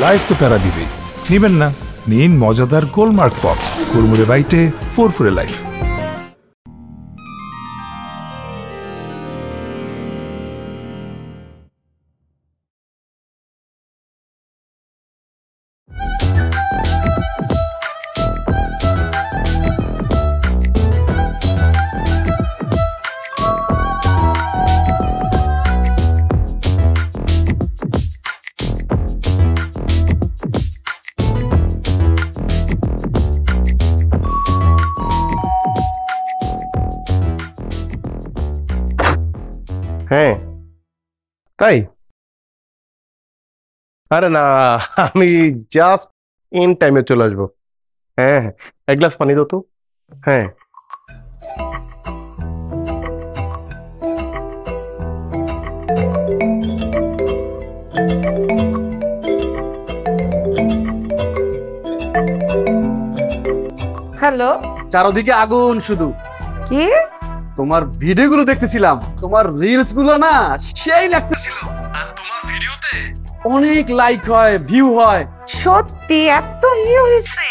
Life তো প্যারা দিবেই। নিবেন না? নিন মজাদার গোলমার্ক পপস, কুরমুরে বাইটে ফুরফুরে লাইফ। হ্যাঁ তাই? আরে না, আমি জাস্ট ইন টাইমে চলে আসবো। হ্যাঁ হ্যাঁ, এক গ্লাস পানি দাও তো। হ্যাঁ হ্যালো, চারদিকে আগুন শুধু। কি? তোমার ভিডিওগুলো দেখতেছিলাম, তোমার রিলস গুলো না সেই লাগতেছিল। আর তোমার ভিডিওতে অনেক লাইক হয়, ভিউ হয়। সত্যি এত ভিউ হয়েছে?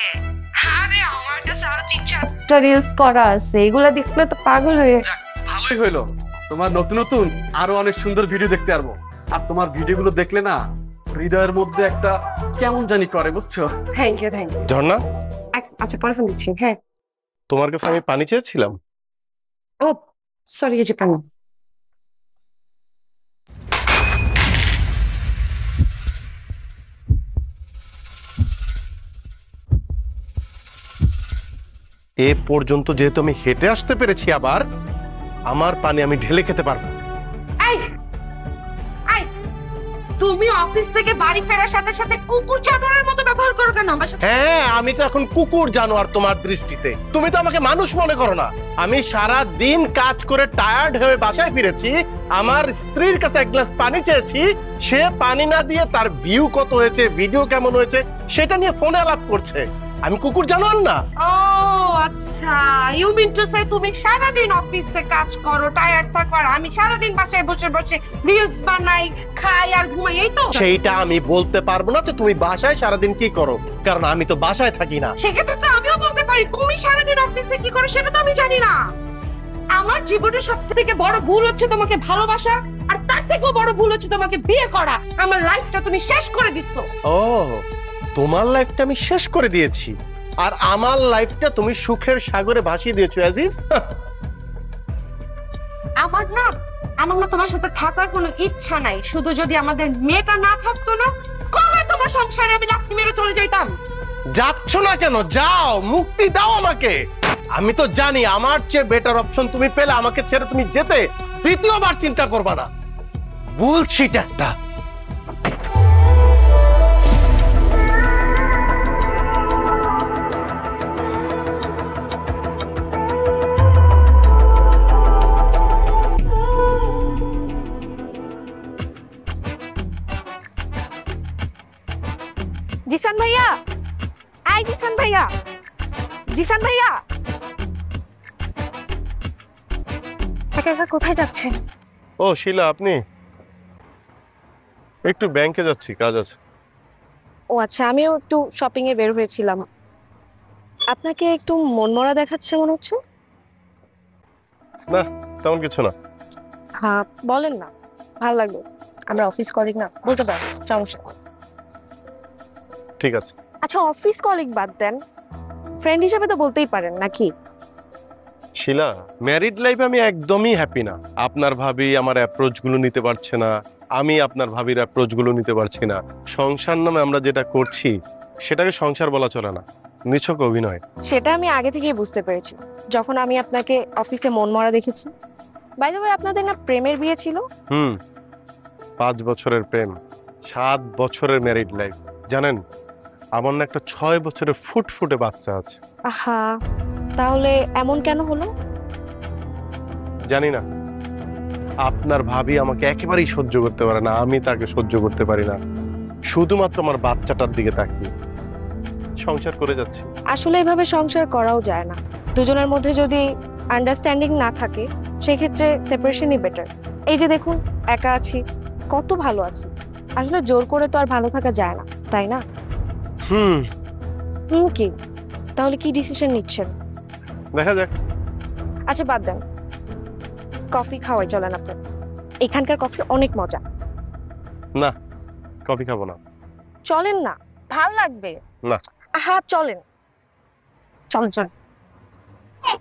আরে আমার কাছে আরো 3-4টা রিলস করা আছে, এগুলা দেখলে তো পাগল হয়ে। যাক, ভালোই হইলো। তোমার নতুন নতুন আরো অনেক সুন্দর ভিডিও দেখতে পারবো। আর তোমার ভিডিওগুলো দেখলে না হৃদয়ের মধ্যে একটা কেমন জানি করে, বুঝছো? Thank you thank you. Jharna, আচ্ছা পরে ফোন দিচ্ছি। হ্যাঁ। তোমার কাছে আমি পানি চেয়েছিলাম। ও সরি, এই যে পানি। এ পর্যন্ত যেহেতু আমি হেঁটে আসতে পেরেছি, আবার আমার পানি আমি ঢেলে খেতে পারবো। তুমি অফিস থেকে বাড়ি ফেরার সাথে সাথে কুকুর জানোয়ারের মতো ব্যবহার করো কেন আমার সাথে? হ্যাঁ, আমি তো এখন কুকুর জানোয়ার তোমার দৃষ্টিতে। তুমি তো আমাকে মানুষ মনে করো না। আমি সারা দিন কাজ করে টায়ার্ড হয়ে বাসায় ফিরেছি, আমার স্ত্রীর কাছে এক গ্লাস পানি চেয়েছি, সে পানি না দিয়ে তার ভিউ কত হয়েছে, ভিডিও কেমন হয়েছে সেটা নিয়ে ফোনে আলাপ করছে। আমি কুকুর জানোয়ার না। ও আচ্ছা, ইউ মিন টু সে তুমি সারা দিন অফিসে কাজ করো, টায়ার্ড থাকো, আর আমি সারা দিন বাসায় বসে বসে রিলস বানাই, খাই আর ঘুমাই, এই তো? সেইটা আমি বলতে পারবো না যে তুমি বাসায় সারাদিন কি করো, কারণ আমি তো বাসায় থাকি না। সেক্ষেত্রে তো আমিও বলতে পারি তুমি সারা দিন অফিসে কি করো, সেটা তো আমি জানি না। আমার জীবনের সবথেকে বড় ভুল হচ্ছে তোমাকে ভালোবাসা, আর তার থেকেও বড় ভুল হচ্ছে তোমাকে বিয়ে করা। আমার লাইফটা তুমি শেষ করে দিছো। ও, তোমার লাইফটা আমি শেষ করে দিয়েছি, আর আমার লাইফটা তুমি সুখের সাগরে ভাসিয়ে দিয়েছো অ্যাজ ইফ। আমার না তোমার সাথে থাকার কোনো ইচ্ছা নাই। শুধু যদি আমাদের মেয়েটা না থাকতো না, কবে তোমার সংসারে আমি লাথি মেরে চলে যাইতাম। যাচ্ছ না কেন? যাও, মুক্তি দাও আমাকে। আমি তো জানি আমার চেয়ে বেটার অপশন তুমি পেলে আমাকে ছেড়ে তুমি যেতে দ্বিতীয়বার চিন্তা করবা না। বুলশিট একটা। জিসান ভাইয়া, আই জিসান ভাইয়া, জিসান ভাইয়া। একা একা কোথায় যাচ্ছেন? ও শিলা, আপনি? একটু ব্যাংকে যাচ্ছি, কাজ আছে। ও আচ্ছা, আমিও একটু শপিং এ বের হয়েছিলাম। আপনাকে একটু মনমরা দেখাচ্ছে মনে হচ্ছে। না, তেমন কিছু না। হ্যাঁ বলেন না, ভালো লাগলো। আমরা অফিস কলিগ না, বলতে পারি, সমস্যা নেই। ঠিক আছে। আচ্ছা অফিস কলিগ বাদ দেন, ফ্রেন্ড হিসেবে তো বলতেই পারেন নাকি? শিলা, ম্যারিড লাইফে আমি একদমই হ্যাপি না। আপনার ভাবি আমার অ্যাপ্রোচ গুলো নিতে পারছে না, আমি আপনার ভাবির অ্যাপ্রোচ গুলো নিতে পারছি না। সংসার নামে আমরা যেটা করছি সেটাকে সংসার বলা চলে না, নিছক অভিনয়। সেটা আমি আগে থেকেই বুঝতে পেরেছি যখন আমি আপনাকে অফিসে মনমরা দেখেছি। বাই দ্য ওয়ে, আপনাদের না প্রেমের বিয়ে ছিল? 5 বছরের প্রেম, 7 বছরের ম্যারিড লাইফ। জানেন, আমার না একটা 6 বছরের ফুটফুটে বাচ্চা আছে। আহা, তাহলে এমন কেন হলো? জানি না। আপনার ভাবি আমাকে একেবারেই সহ্য করতে পারে না, আমি তাকে সহ্য করতে পারি না। শুধুমাত্র আমার বাচ্চাটার দিকে তাকিয়ে সংসার করে যাচ্ছি। আসলে এভাবে সংসার করাও যায় না। দুজনের মধ্যে যদি আন্ডারস্ট্যান্ডিং না থাকে সেক্ষেত্রে সেপারেশনই বেটার। এই যে দেখুন, একা আছি, কত ভালো আছি। আসলে জোর করে তো আর ভালো থাকা যায় না। তাই না? হুম, কি তাহলে কি ডিসিশন নিচ্ছেন? দেখা যাক। আচ্ছা বাদ দেন, কফি খাওয়াই চলেন আপনি। এখানকার কফি অনেক মজা। না, কফি খাবো না। চলেন না, ভাল লাগবে। না। হ্যাঁ চলেন, চলেন চলেন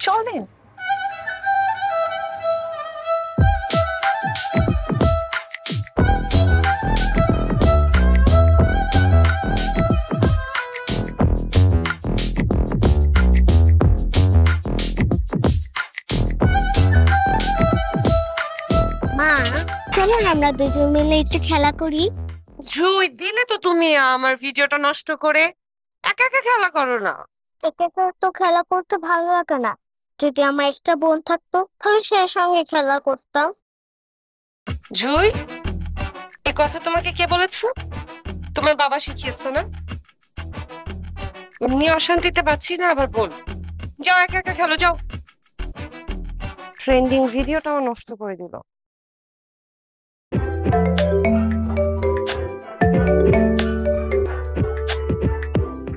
চলেন। মা, চলো না আমরা দুজন মিলে একটু খেলা করি। জুই, দিলে তো তুমি আমার ভিডিওটা নষ্ট করে। একা একা খেলা করো না। একা একা তো খেলা করতে ভালো লাগে না। যদি আমার একটা বোন থাকতো তাহলে সে সঙ্গে খেলা করতাম। জুই, এই কথা তোমাকে কে বলেছে? তোমার বাবা শিখিয়েছে না? এমনি অশান্তিতে পাচ্ছি না, আবার বল। যাও একা একা খেলো, যাও। ট্রেন্ডিং ভিডিওটাও নষ্ট করে দিল।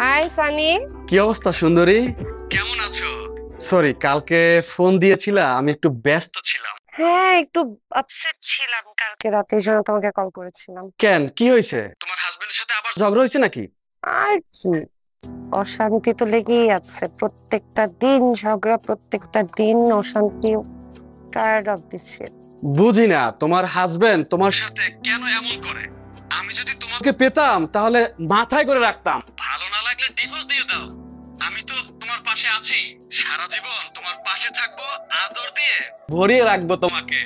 হাই সানি। কি অবস্থা সুন্দরী, কেমন আছো? সরি, কালকে ফোন দিয়েছিলা, আমি একটু ব্যস্ত ছিলাম। হ্যাঁ, একটু আপসেট ছিলাম কালকে রাতে, এই জন্য তোমাকে কল করেছিলাম। কেন, কি হয়েছে? তোমার হাজবেন্ডের সাথে আবার ঝগড়া হয়েছে নাকি? আর কি, অশান্তি তো লেগেই আছে। প্রত্যেকটা দিন ঝগড়া, প্রত্যেকটা দিন অশান্তি। Tired of this shit. বুঝি না তোমার হাজবেন্ড তোমার সাথে কেন এমন করে। আমি যদি তোমাকে পেতাম তাহলে মাথায় করে রাখতাম, ভালো না লাগলে ডিভোর্স দিয়ে দাও। আমি তো তোমার পাশে আছি, সারা জীবন তোমার পাশে থাকবো, আদর দিয়ে ভরিয়ে রাখবো তোমাকে।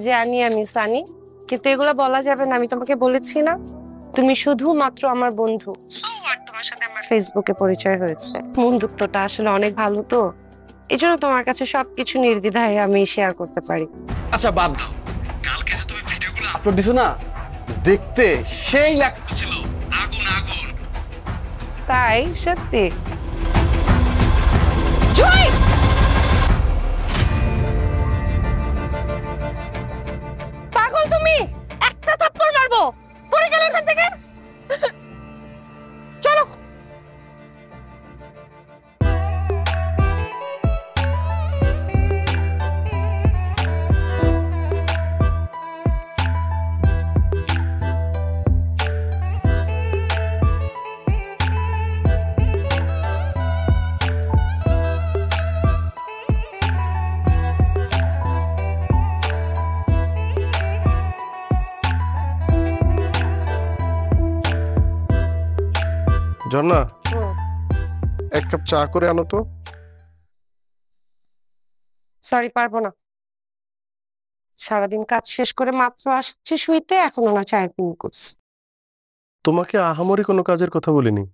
জানি আমি সানি, কিন্তু এগুলো বলা যাবে না। আমি তোমাকে বলেছি না, তুমি শুধুমাত্র আমার বন্ধু। সো হোয়াট, তোমার সাথে আমার ফেসবুকে পরিচয় হয়েছে। বন্ধুত্বটা আসলে অনেক ভালো, তো এই জন্য তোমার কাছে সবকিছু নির্দ্বিধায় আমি শেয়ার করতে পারি। আচ্ছা বাদ দাও, কালকে যে তুমি ভিডিওগুলো আপলোড দিছো না, দেখতে সেই লাগতেছিল, আগুন আগুন। তাই? সত্যি? জয়, পাগল তুমি! একটা থাপ্পড় মারবো, পড়ে গেলে এখান থেকে। চলো। ঝর্ণা, এক কাপ চা করে আনো তো। সরি, পারবো না। সারাদিন কাজ শেষ করে মাত্র আসছে শুইতে, এখনো না চায়ের পিন করছি। তোমাকে আহামরি কোনো কাজের কথা বলিনি,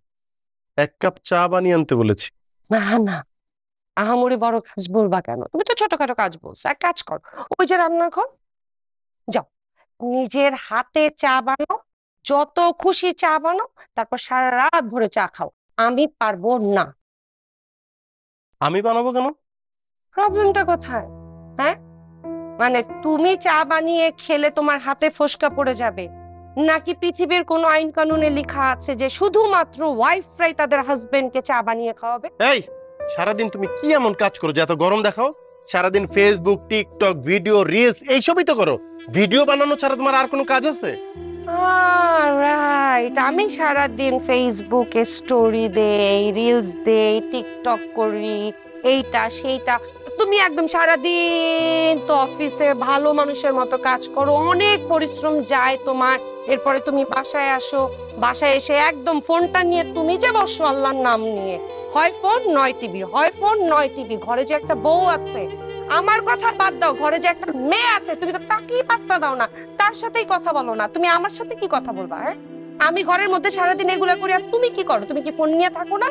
এক কাপ চা বানিয়ে আনতে বলেছি। না না, আহামরি বড় কাজ বলবা কেন? তুমি তো ছোটখাটো কাজ বলছো। এক কাজ কর, ওই যে রান্নার ঘর, যাও, নিজের হাতে চা বানাও, যত খুশি চা বানাও, তারপর সারা রাত ভরে চা খাও। আমি পারবো না। আমি বানাবো কেন? প্রবলেমটা কোথায়? হ্যাঁ, মানে তুমি চা বানিয়ে খেলে তোমার হাতে ফোসকা পড়ে যাবে, নাকি পৃথিবীর কোনো আইন কানুনে লেখা আছে যে শুধুমাত্র ওয়াইফরাই তাদের হাজবেন্ডকে চা বানিয়ে খাওয়াবে? এই, সারাদিন তুমি কি এমন কাজ করো যে এত গরম দেখাও? সারাদিন ফেসবুক, টিকটক, ভিডিও, রিলস এইসবই তো করো। ভিডিও বানানো ছাড়া তোমার আর কোনো কাজ আছে? রাইট, আমি সারাদিন ফেসবুকে স্টোরি দেই, রিলস দেই, টিকটক করি, এইটা সেইটা। তুমি একদম সারাদিন তো অফিসে ভালো মানুষের মতো কাজ করো, অনেক পরিশ্রম যায় তোমার। এরপরে তুমি বাসায় আসো, বাসায় এসে একদম ফোনটা নিয়ে তুমি যে বসো আল্লাহর নাম নিয়ে, হয় ফোন নয় টিভি, হয় ফোন নয় টিভি। ঘরে যে একটা বউ আছে, আমার কথা বাদ দাও, ঘরে যে একটা মেয়ে আছে, তুমি তো তাকেই পাত্তা দাও না, তার সাথেই কথা বলো না। তুমি আমার সাথে কি কথা বলবা? হ্যাঁ, আমি ঘরের মধ্যে সারাদিন এগুলা করি, আর তুমি কি করো? তুমি কি ফোন নিয়ে থাকো না?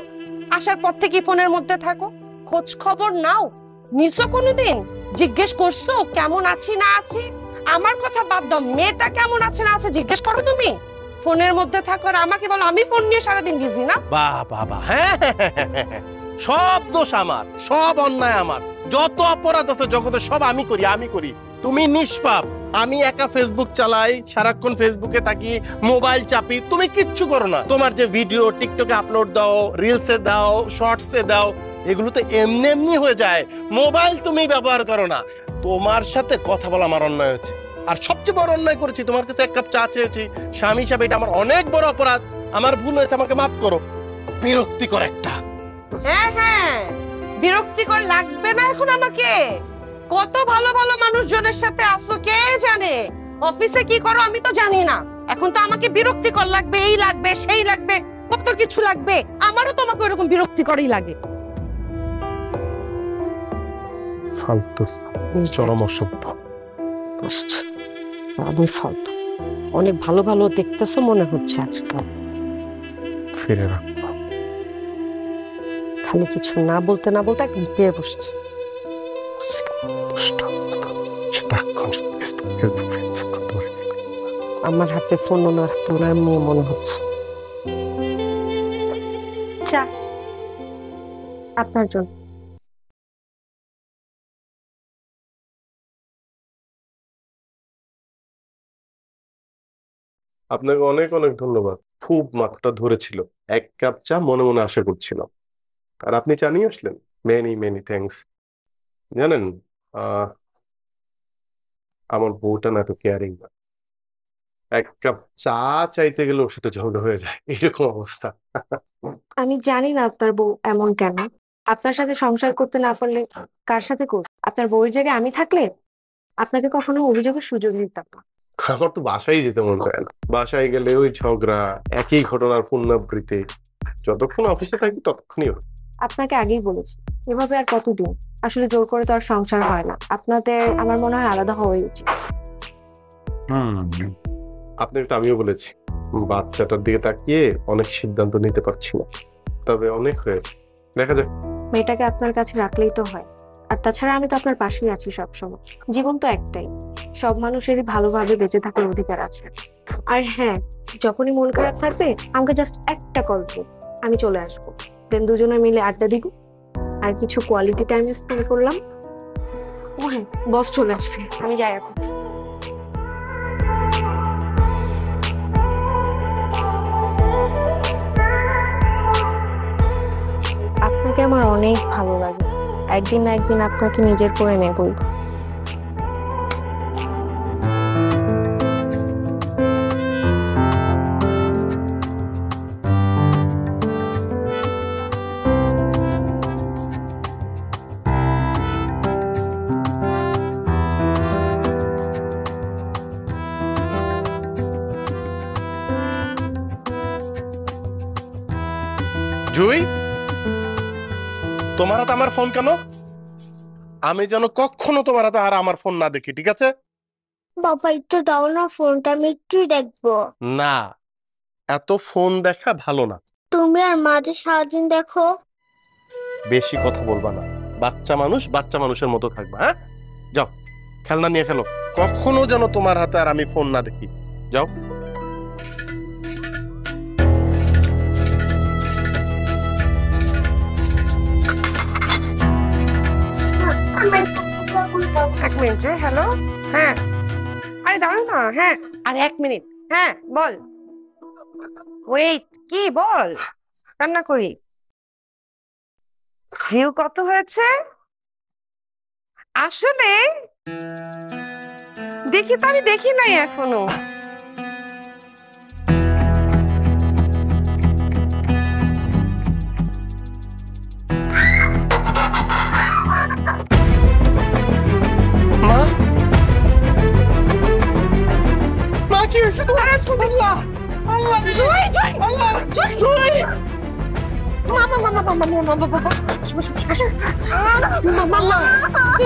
আসার পর থেকে ফোনের মধ্যে থাকো, খোঁজ খবর নাও? নিছো কোনোদিন? জিজ্ঞেস করছো কেমন আছি না আছি? আমার কথা বাদ দাও, মেয়েটা কেমন আছে না আছে জিজ্ঞেস করো তুমি? ফোনের মধ্যে থাকো আর আমাকে বলো আমি ফোন নিয়ে সারাদিন বিজি না? বাহ বাহ বাহ, হ্যাঁ, সব দোষ আমার, সব অন্যায় আমার, যত অপরাধ আছে জগতে সব আমি করি। তুমি নিষ্পাপ, আমি একা ফেসবুক চালাই, সারাক্ষণ ফেসবুকে থাকি, মোবাইল চাপি, তুমি কিচ্ছু করো না। তোমার যে ভিডিও টিকটকে আপলোড দাও, রিলসে দাও, শর্টসে দাও, এগুলো তো এমনি এমনি হয়ে যায়। মোবাইল তুমি ব্যবহার করো না। তোমার সাথে কথা বলা আমার অন্যায় হয়েছে, আর সবচেয়ে বড় অন্যায় করেছি, তোমার কাছে এক কাপ চা চেয়েছি স্বামী হিসাবে, এটা আমার অনেক বড় অপরাধ। আমার ভুল হয়েছে, আমাকে মাফ করো। বিরক্তিকর একটা। হ্যাঁ হ্যাঁ, বিরক্তিকর লাগবে না এখন আমাকে? কত ভালো ভালো মানুষজনের সাথে আসো কে জানে, অফিসে কি করো আমি তো জানি না। এখন তো আমাকে বিরক্তিকর লাগবে, এই লাগবে সেই লাগবে, কত কিছু লাগবে। আমারও তোমাকে ওরকম বিরক্তিকরই লাগে। ফালতু, চরম অসভ্য। আমি ফালতু। অনেক ভালো ভালো দেখতেছো মনে হচ্ছে আজকাল। ফিরে রাখবো। খালি কিছু না বলতে না বলতে একদম পেয়ে বসছে। আমার হাতে ফোন, ওনার হাতে ওনার মেয়ে মনে হচ্ছে। চা আপনার জন্য। আপনাকে অনেক অনেক ধন্যবাদ। খুব মাথাটা ধরেছিল, এক কাপ চা মনে মনে আশা করছিলাম, আর আপনি চা নিয়ে আসলেন। Many many thanks. জানেন, আমার বউটা না এত কেয়ারিং না। এক কাপ চা চাইতে গেলে ওর সাথে ঝগড়া হয়ে যায়, এরকম অবস্থা। আমি জানি না আপনার বউ এমন কেন। আপনার সাথে সংসার করতে না পারলে কার সাথে করব? আপনার বউয়ের জায়গায় আমি থাকলে আপনাকে কখনো অভিযোগের সুযোগ দিতাম না। আমার তো বাসায় যেতে মন চায় না। বাসায় গেলে ওই ঝগড়া, একই ঘটনার পুনরাবৃত্তি। যতক্ষণ অফিসে থাকি ততক্ষণই হয়। আপনাকে আগেই বলেছি, এভাবে আর কতদিন? আসলে জোর করে তো আর সংসার হয় না। আপনাদের আমার মনে হয় আলাদা হওয়াই উচিত। আপনাকে তো আমিও বলেছি, বাচ্চাটার দিকে তাকিয়ে অনেক সিদ্ধান্ত নিতে পারছি না, তবে অনেক হয়েছে, দেখা যাক। মেয়েটাকে আপনার কাছে রাখলেই তো হয়। আর তাছাড়া আমি তো আপনার পাশেই আছি সবসময়। জীবন তো একটাই, সব মানুষেরই ভালোভাবে বেঁচে থাকার অধিকার আছে। আর হ্যাঁ, যখনই মন খারাপ থাকবে আমাকে জাস্ট একটা কল দিন, আমি চলে আসবো। দেন দুজনে মিলে আড্ডা দিব, আর কিছু কোয়ালিটি টাইম স্পেন্ড করলাম। ও হ্যাঁ, বস চলে আসবে, আমি যাই এখন। আপনাকে আমার অনেক ভালো লাগে। একদিন না একদিন আপনাকে নিজের করে নেবই। জুই, তোমার হাতে আমার ফোন কেন? আমি যেন কখনো তোমার হাতে আর আমার ফোন না দেখি, ঠিক আছে? বাবা একটু দাও না ফোনটা, আমি একটুই দেখবো। না, এত ফোন দেখা ভালো না। তুমি আর মাঝে সারাদিন দেখো। বেশি কথা বলবা না। বাচ্চা মানুষ বাচ্চা মানুষের মতো থাকবা। হ্যাঁ, যাও খেলনা নিয়ে খেলো। কখনো যেন তোমার হাতে আর আমি ফোন না দেখি। যাও। এক মিনিট। হ্যালো, হ্যাঁ, আরে দাঁড়াও না। হ্যাঁ, আর 1 মিনিট। হ্যাঁ বল। ওয়েট, কি বল? রান্না করি। ভিউ কত হয়েছে? আসলে দেখি তো, আমি দেখি নাই এখনো। মা, কি হয়েছে তোমার? আল্লাহ, আল্লাহ, জয় জয়, আল্লাহ, জয় জয়। মামা মামা মামা মামা বাবা, মামা মামা,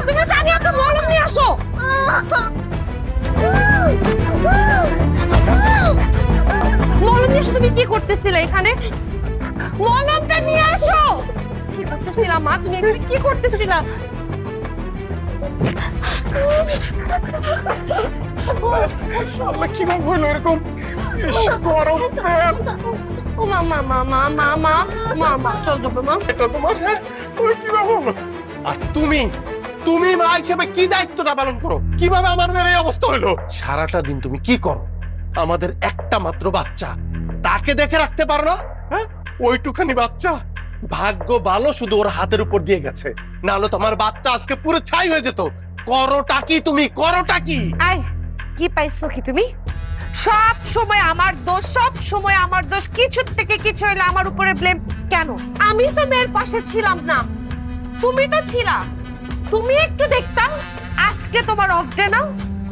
তুমি দাঁড়িয়ে আছো, মলম নিয়ে আসো। মলম নিয়ে আসো। তুমি কি করতেছিলে এখানে? মলমটা নিয়ে আসো। কি করতেছিলাম মা? তুমি এখানে কি করতেছিলা? কিভাবে হলো এরকম? গরম তেল। ও মামা মামা মামা মামা, চল যাবো মা। এটা তোমার? কিভাবে হলো? আর তুমি তুমি মা হিসেবে কি দায়িত্বটা পালন করো? কিভাবে আমার মেয়ের এই অবস্থা হলো? সারাটা দিন তুমি কি করো? আমাদের একটা মাত্র বাচ্চা, তাকে দেখে রাখতে পারো না? হ্যাঁ, ওইটুখানি বাচ্চা, ভাগ্য ভালো শুধু ওর হাতের উপর দিয়ে গেছে, নাহলে তোমার বাচ্চা আজকে পুরো ছাই হয়ে যেত। করোটা কি তুমি, করোটা কি? আই কি পাইছো কি তুমি? সব সময় আমার দোষ, সব সময় আমার দোষ, কিছু থেকে কিছু হইলে আমার উপরে ব্লেম কেন? আমি তো মেয়ের পাশে ছিলাম না, তুমি তো ছিলা। তুমি একটু দেখতাম, আজকে তোমার অফ ডে না,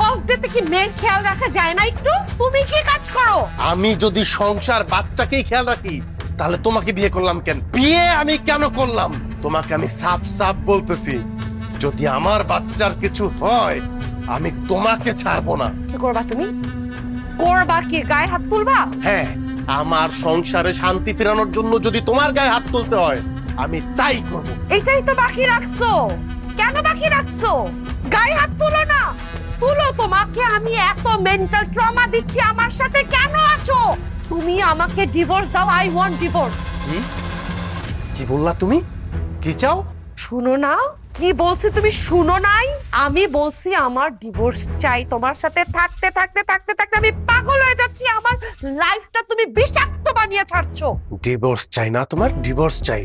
অফ ডেতে কি মেয়ের খেয়াল রাখা যায় না একটু? তুমি কি কাজ করো? আমি যদি সংসার বাচ্চাকেই খেয়াল রাখি তাহলে তোমাকে বিয়ে করলাম কেন? বিয়ে আমি কেন করলাম? তোমাকে আমি সাফ সাফ বলতেছি, যদি আমার বাচ্চার কিছু হয় আমি তোমাকে ছাড়বো না। কি করবা তুমি? করবা কি, গায়ে হাত তুলবা? হ্যাঁ, আমার সংসারে শান্তি ফেরানোর জন্য যদি তোমার গায়ে হাত তুলতে হয় আমি তাই করব। এটাই তো বাকি রাখছো, কেন বাকি রাখছো? গায়ে হাত তুলো না, তুলো। তোমাকে আমি এত মেন্টাল ট্রমা দিচ্ছি, আমার সাথে কেন আছো? তুমি আমাকে ডিভোর্স দাও, আই ওয়ান্ট ডিভোর্স। কি কি বললা তুমি? কি চাও? শুনো না কি বলছি, তুমি শুনো নাই? আমি বলছি আমার ডিভোর্স চাই। তোমার সাথে থাকতে থাকতে থাকতে থাকতে আমি পাগল হয়ে যাচ্ছি, আমার লাইফটা তুমি বিষাক্ত বানিয়ে ছাড়ছো। ডিভোর্স চাই না তোমার? ডিভোর্স চাই,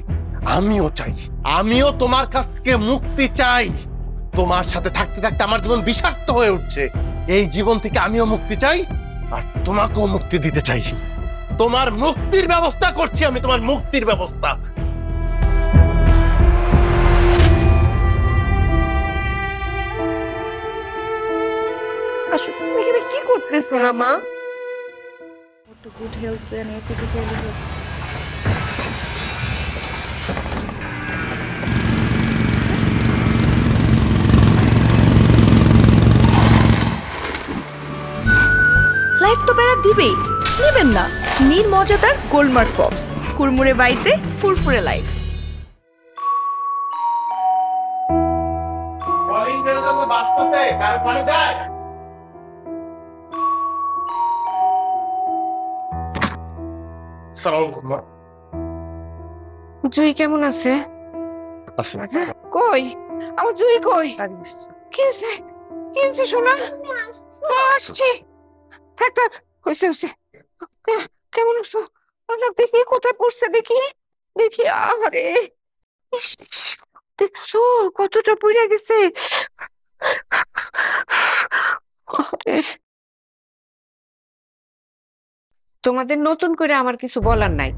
আমিও চাই। আমিও তোমার কাছ থেকে মুক্তি চাই। তোমার সাথে থাকতে থাকতে আমার জীবন বিষাক্ত হয়ে উঠছে। এই জীবন থেকে আমিও মুক্তি চাই, আর তোমাকেও মুক্তি দিতে চাই। তোমার মুক্তির ব্যবস্থা করছি আমি, তোমার মুক্তির ব্যবস্থা। আসলে তুমি এখানে কি করতেছো না মা? to good health and physical health. Life তো বেড়া দিবেই, নেবেন না? নিন মজাদার গোলমার্ক পপস, কুরমুরে বাইটে ফুরফুরে লাইফ। জুই কেমন আছে? কই আমার জুই কই? কি হয়েছে? কি হয়েছে সোনা? আসছি, থাক থাক, হয়েছে হয়েছে। কেমন আছো? দেখি কোথায় পড়ছে, দেখি দেখি। আরে দেখছো কতটা পড়ে গেছে। তোমাদের নতুন করে আমার কিছু বলার নাই।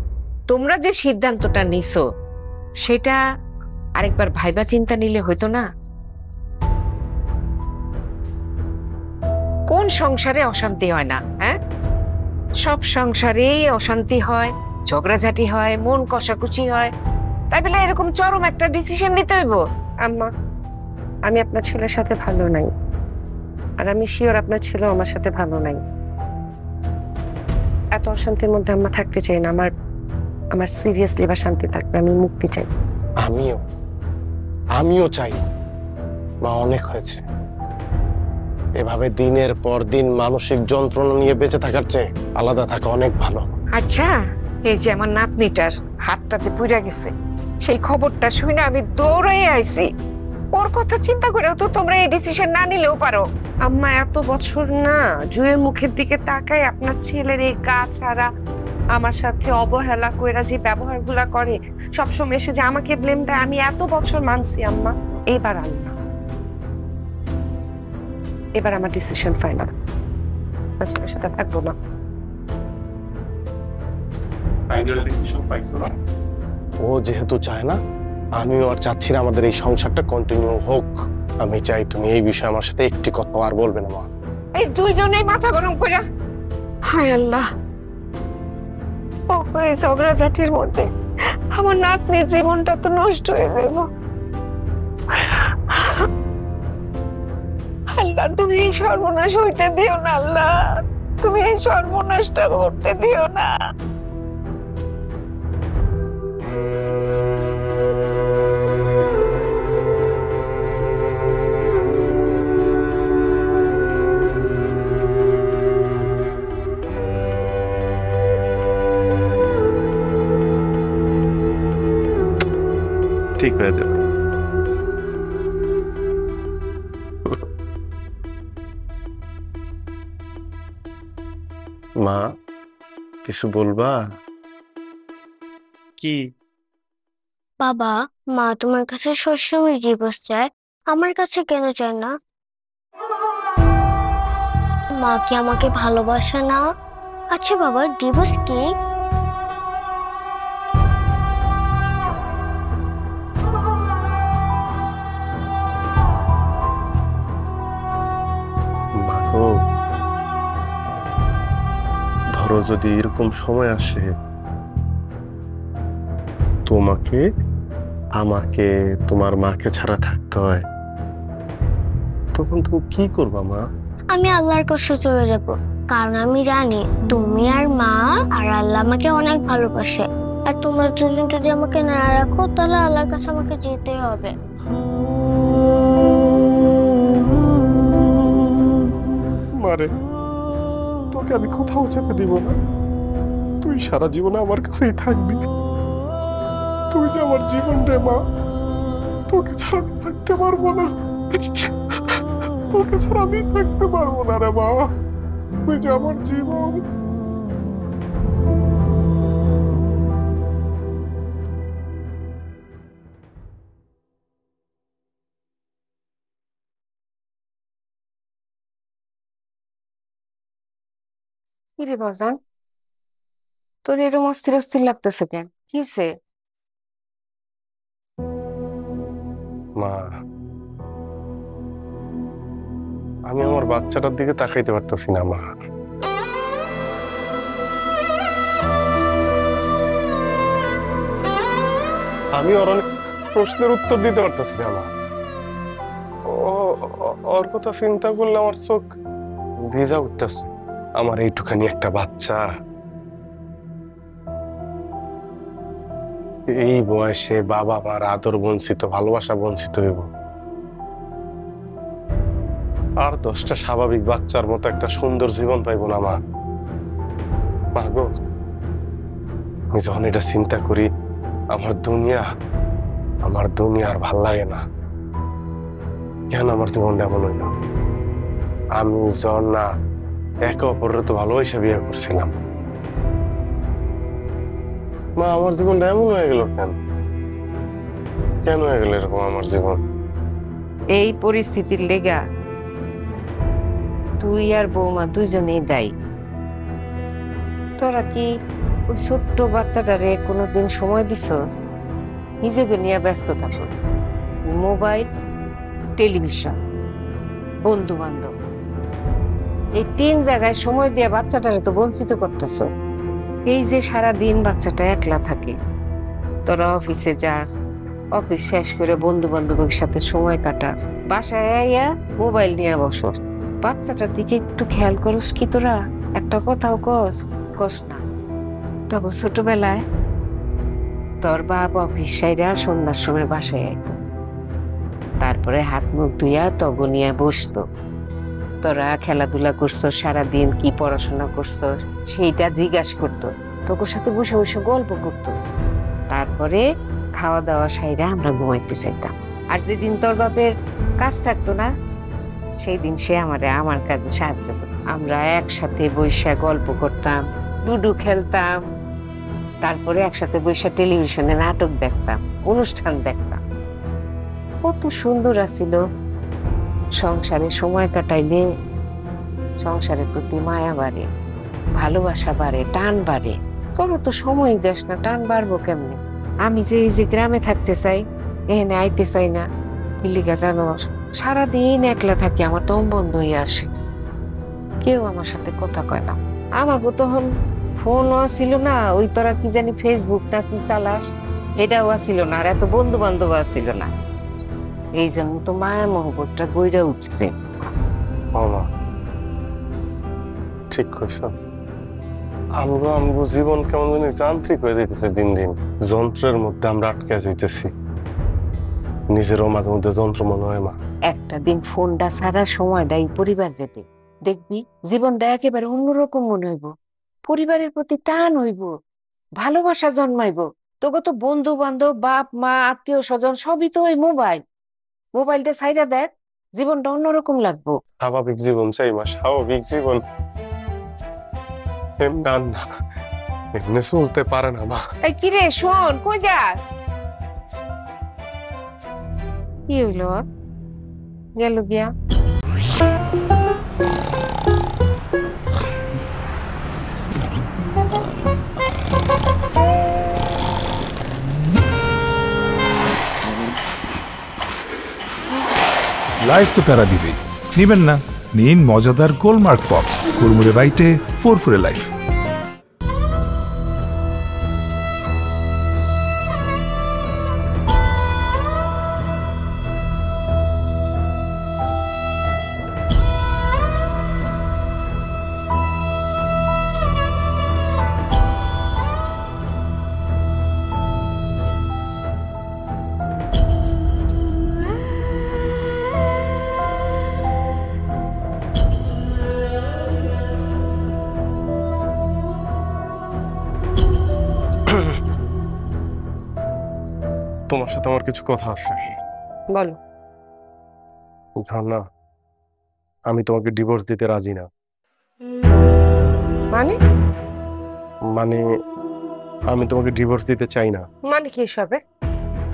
তোমরা যে সিদ্ধান্তটা নিছো সেটা আরেকবার ভাইবা চিন্তা নিলে হইতো না? কোন সংসারে অশান্তি হয় না? হ্যাঁ, সব সংসারেই অশান্তি হয়, ঝগড়াঝাটি হয়, মন কষাকুচি হয়। তাই বলে এরকম চরম একটা ডিসিশন নিতে হইব? আম্মা, আমি আপনার ছেলের সাথে ভালো নাই, আর আমি শিওর আপনার ছেলেও আমার সাথে ভালো নাই। এত অশান্তির মধ্যে আম্মা থাকতে চাই না। আমার সিরিয়াসলি এবার শান্তি থাকবে, আমি মুক্তি চাই। আমিও চাই মা, অনেক হয়েছে। এভাবে দিনের পর দিন মানসিক যন্ত্রণা নিয়ে বেঁচে থাকার চেয়ে আলাদা থাকা অনেক ভালো। আচ্ছা, এই যে আমার নাতনিটার হাতটা যে পুড়ে গেছে, সেই খবরটা শুনে আমি দৌড়াই আইছি। ওর কথা চিন্তা করেও তো তোমরা এই ডিসিশন না নিলেও পারো। আম্মা, এত বছর না জুয়ের মুখের দিকে তাকাই আপনার ছেলের এই গা ছাড়া আমার সাথে অবহেলা কইরা যে ব্যবহারগুলা করে, সবসময় এসে যে আমাকে ব্লেম দেয়, আমি এত বছর মানছি আম্মা। এইবার আল্লাহ, এবার আমার ডিসিশন ফাইনাল, আমার ছেলের সাথে থাকবো না। ও যেহেতু চায় না, আমিও আর চাচ্ছি না আমাদের এই সংসারটা কন্টিনিউ হোক। আমি চাই তুমি এই বিষয়ে আমার সাথে একটি কথা আর বলবে না মা। এই দুইজনেই মাথা গরম কইরা, হায় আল্লাহ, এই ঝগড়াঝাটির মধ্যে আমার নাতনির জীবনটা তো নষ্ট হয়ে গেল। আল্লাহ, তুমি এই সর্বনাশ হইতে দিও না। আল্লাহ, তুমি এই সর্বনাশটা করতে দিও না। ঠিক হয়ে যাবে। মা, কিছু বলবা? কি? বাবা, মা তোমার কাছে সবসময় ডিভোর্স চায়, আমার কাছে কেন চায় না? মা কি আমাকে ভালোবাসে না? আচ্ছা বাবা, ডিভোর্স কি? মা গো, ধরো যদি এরকম সময় আসে তোমাকে, আমাকে, তোমার মাকে ছাড়া থাকতে হয়, তখন তুমি কি করবা মা? আমি আল্লাহর কাছে চলে যাব, কারণ আমি জানি তুমি আর মা আর আল্লাহ আমাকে অনেক ভালোবাসে। আর তোমরা দুজন যদি আমাকে না রাখো, তাহলে আল্লাহর কাছে আমাকে যেতে হবে। মারে, তোকে আমি কোথাও যেতে দিব না, তুই সারা জীবনে আমার কাছেই থাকবি। তুই যে আমার জীবন রে মা, তোকে ছাড়া আমি থাকতে পারবো না, তোকে ছাড়া আমি থাকতে পারবো না রে মা, তুই যে আমার জীবন। কিরে বাজান, তোর এরকম অস্থির অস্থির লাগতেছে কেন? কি হয়েছে? মা, আমি আমার বাচ্চাটার দিকে তাকাইতে পারতেছি না মা। আমি ওর অনেক প্রশ্নের উত্তর দিতে পারতেছি না মা। ওর কথা চিন্তা করলে আমার চোখ ভিজা উঠতেছে। আমার এইটুখানি একটা বাচ্চা, এই বয়সে বাবা মার আদর বঞ্চিত, ভালোবাসা বঞ্চিত হইব। আর 10টা স্বাভাবিক বাচ্চার মতো একটা সুন্দর জীবন পাইব না মা। মা গো, আমি যখন এটা চিন্তা করি, আমার দুনিয়া আর ভাল লাগে না। কেন আমার জীবনটা এমন হইল? আমি ঝর্ণা একে অপরের তো ভালোবাসা বিয়ে করছিলাম। মা, আমার জীবনটা এমন হয়ে গেল কেন? কেন হয়ে গেল এরকম আমার জীবন? এই পরিস্থিতির লেগা তুই আর বৌমা দুজনেই দায়ী। তোরা কি ওই ছোট্ট বাচ্চাটারে কোনোদিন সময় দিস? নিজেকে নিয়ে ব্যস্ত থাকো। মোবাইল, টেলিভিশন, বন্ধু বান্ধব, এই 3 জায়গায় সময় দিয়ে বাচ্চাটারে তো বঞ্চিত করতেছ। এই যে সারা দিন বাচ্চাটা একলা থাকে, তোরা অফিসে যাস, অফিস শেষ করে বন্ধু বান্ধবের সাথে সময় কাটাস, বাসায় আইয়া মোবাইল নিয়ে বসস। বাচ্চাটার দিকে একটু খেয়াল করস কি তোরা? একটা কথাও কস না। তবে ছোটবেলায় তোর বাপ অফিস সাইরা সন্ধ্যার সময় বাসায় আইতো, তারপরে হাত মুখ ধুইয়া তগো নিয়ে বসতো। তোরা খেলাধুলা করছো সারাদিন, কি পড়াশোনা করছো সেইটা জিজ্ঞাসা করতো, তোর সাথে বসে বসে গল্প করতো। তারপরে খাওয়া দাওয়া সাইরা আমরা ঘুমাইতে চাইতাম। আর যেদিন তোর বাপের কাজ থাকতো না, সেই দিন সে আমার কাজে সাহায্য করতো। আমরা একসাথে বৈশা গল্প করতাম, লুডো খেলতাম, তারপরে একসাথে বৈশা টেলিভিশনে নাটক দেখতাম, অনুষ্ঠান দেখতাম। কত সুন্দর আছিল। সংসারে সময় কাটাইলে সংসারের প্রতি মায়া বাড়ে, ভালোবাসা বাড়ে, টান বাড়ে। তোর তো সময় দেস না, টান বাড়বো কেমনে? আমি যে এই যে গ্রামে থাকতে চাই, এখানে আইতে চাই না। কিলিকা জানোর, সারাদিন একলা থাকি, আমার দম বন্ধ হয়ে আসে। কেউ আমার সাথে কথা কয় না। আমাকে তখন ফোনও ছিল না, ওই তোরা কি জানি ফেসবুক না কি চালাস, এটাও ছিল না, আর এত বন্ধু বান্ধব ছিল না। এই জন্য তো মায়া মহব্বতটা গইরা উঠছে। মামা ঠিক কইছ। আমগো জীবন কেমন জানি যান্ত্রিক হয়ে যাইতেছে দিন দিন। যন্ত্রের মধ্যে আমরা আটকে যাইতেছি। নিজেরও মাঝে মধ্যে যন্ত্র মনে হয় মা। একটা দিন ফোনটা সারা সময়টা এই পরিবার যেতে দেখবি, জীবনটা একেবারে অন্যরকম মনে হইব। পরিবারের প্রতি টান হইব, ভালোবাসা জন্মাইব। তোকে তো বন্ধু বান্ধব, বাপ মা, আত্মীয় স্বজন সবই তো ওই মোবাইলটা ছাইরা দেখ, জীবনটা অন্যরকম লাগবো। স্বাভাবিক জীবন চাই মা, স্বাভাবিক জীবন। না না, এমনি চলতে পারে না মা। এই কি রে শোন, কই যাস? কি হইলো ওর? গেল গিয়া? লাইফ তো প্যারা দিবেই, নিবেন না? নিন মজাদার গোলমার্ক পপস, কুরমুরে বাইটে ফুরফুরে লাইফ। তোমার সাথে আমার কিছু কথা আছে। বলো। না, আমি তোমাকে ডিভোর্স দিতে রাজি না। মানে? মানে আমি তোমাকে ডিভোর্স দিতে চাই না। মানে কি এসবে?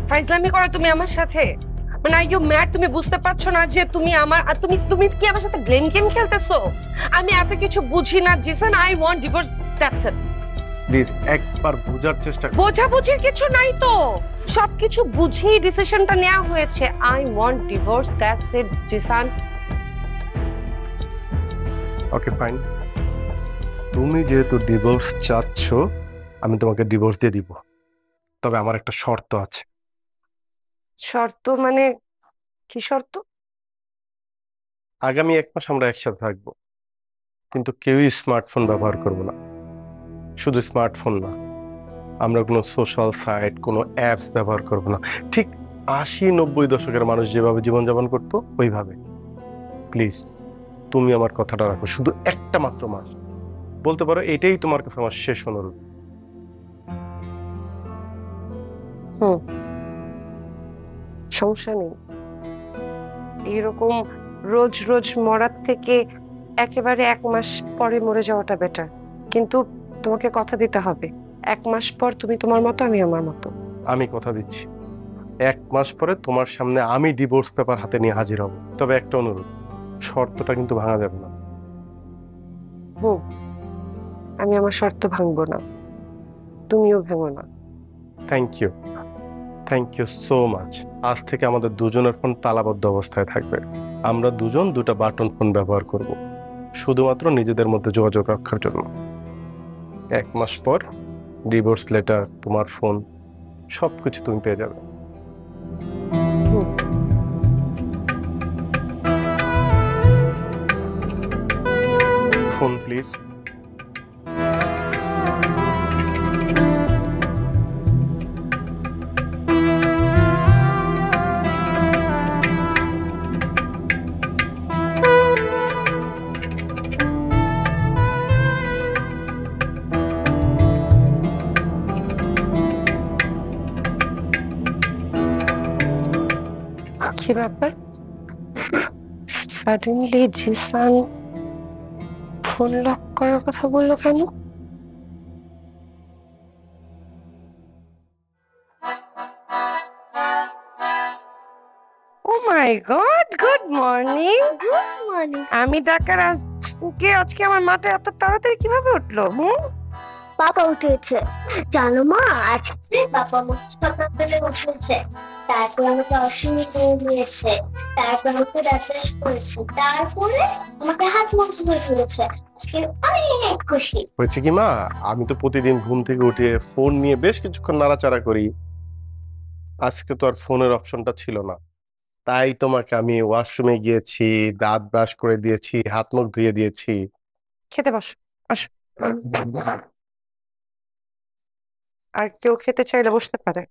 ফাইজলামি করো তুমি আমার সাথে? মানে আর ইউ ম্যাড? তুমি বুঝতে পারছো না যে তুমি আমার আর তুমি তুমি কি আমার সাথে ব্লেম গেম খেলতেছো? আমি এত কিছু বুঝি না Zisan, I want divorce, that's it. Please একবার বোঝার চেষ্টা করো। বোঝাবুঝির কিছু নাই তো, সবকিছু বুঝেই ডিসিশনটা নেওয়া হয়েছে। I want divorce, that's it Zisan. Okay fine, তুমি যেহেতু ডিভোর্স চাচ্ছ, আমি তোমাকে ডিভোর্স দিয়ে দিব। তবে আমার একটা শর্ত আছে। শর্ত মানে কি শর্ত? আগামী 1 মাস আমরা একসাথে থাকবো, কিন্তু কেউই স্মার্টফোন ব্যবহার করবো না। শুধু স্মার্টফোন না, আমরা কোনো সোশ্যাল সাইট, কোনো অ্যাপস ব্যবহার করবো না। ঠিক 80-90 দশকের মানুষ যেভাবে জীবনযাপন করতো ওইভাবে। প্লিজ তুমি আমার কথাটা রাখো, শুধু একটা মাত্র মাস। বলতে পারো এটাই তোমার কাছে আমার শেষ অনুরোধ। সমস্যা নেই, এইরকম রোজ রোজ মরার থেকে একেবারে 1 মাস পরে মরে যাওয়াটা বেটার। কিন্তু তোমাকে কথা দিতে হবে, 1 মাস পর তুমি তোমার মতো, আমি আমার মতো। আমি কথা দিচ্ছি, 1 মাস পরে তোমার সামনে আমি ডিভোর্স পেপার হাতে নিয়ে হাজির হব। তবে একটা অনুরোধ, শর্তটা কিন্তু ভাঙা যাবে না। আমি আমার শর্ত ভাঙবো না, তুমিও ভাঙো না। Thank you, thank you so much. আজ থেকে আমাদের দুজনের ফোন তালাবদ্ধ অবস্থায় থাকবে। আমরা দুজন 2টা বাটন ফোন ব্যবহার করব, শুধুমাত্র নিজেদের মধ্যে যোগাযোগ রক্ষার জন্য। 1 মাস পর ডিভোর্স লেটার, তোমার ফোন, সবকিছু তুমি পেয়ে যাবে। Phone please. কি ব্যাপার, সাডেনলি জিসান ফোন লক করার কথা বললো কেন? Oh my God, good morning. Good morning. আমি ডাকার আজকে আমার মাঠে এত তাড়াতাড়ি কিভাবে উঠলো? বাবা উঠেছে জানো মা, আজকে বাবা মোটরসাইকেলে উঠেছে, তারপর আমাকে অশ্বিনী নিয়ে দিয়েছে, তারপর আমাকে রেফ্রেশ করেছে, তারপরে আমাকে হাত মুখ ধুয়ে দিয়েছে। আজকে অনেক খুশি হয়েছে কি মা, আমি তো প্রতিদিন ঘুম থেকে উঠে ফোন নিয়ে বেশ কিছুক্ষণ নাড়াচাড়া করি। আজকে তো আর ফোনের অপশনটা ছিল না, তাই তোমাকে আমি ওয়াশরুমে গিয়েছি, দাঁত ব্রাশ করে দিয়েছি, হাত মুখ ধুয়ে দিয়েছি। খেতে বসো, আসো। আর কেউ খেতে চাইলে বসতে পারে।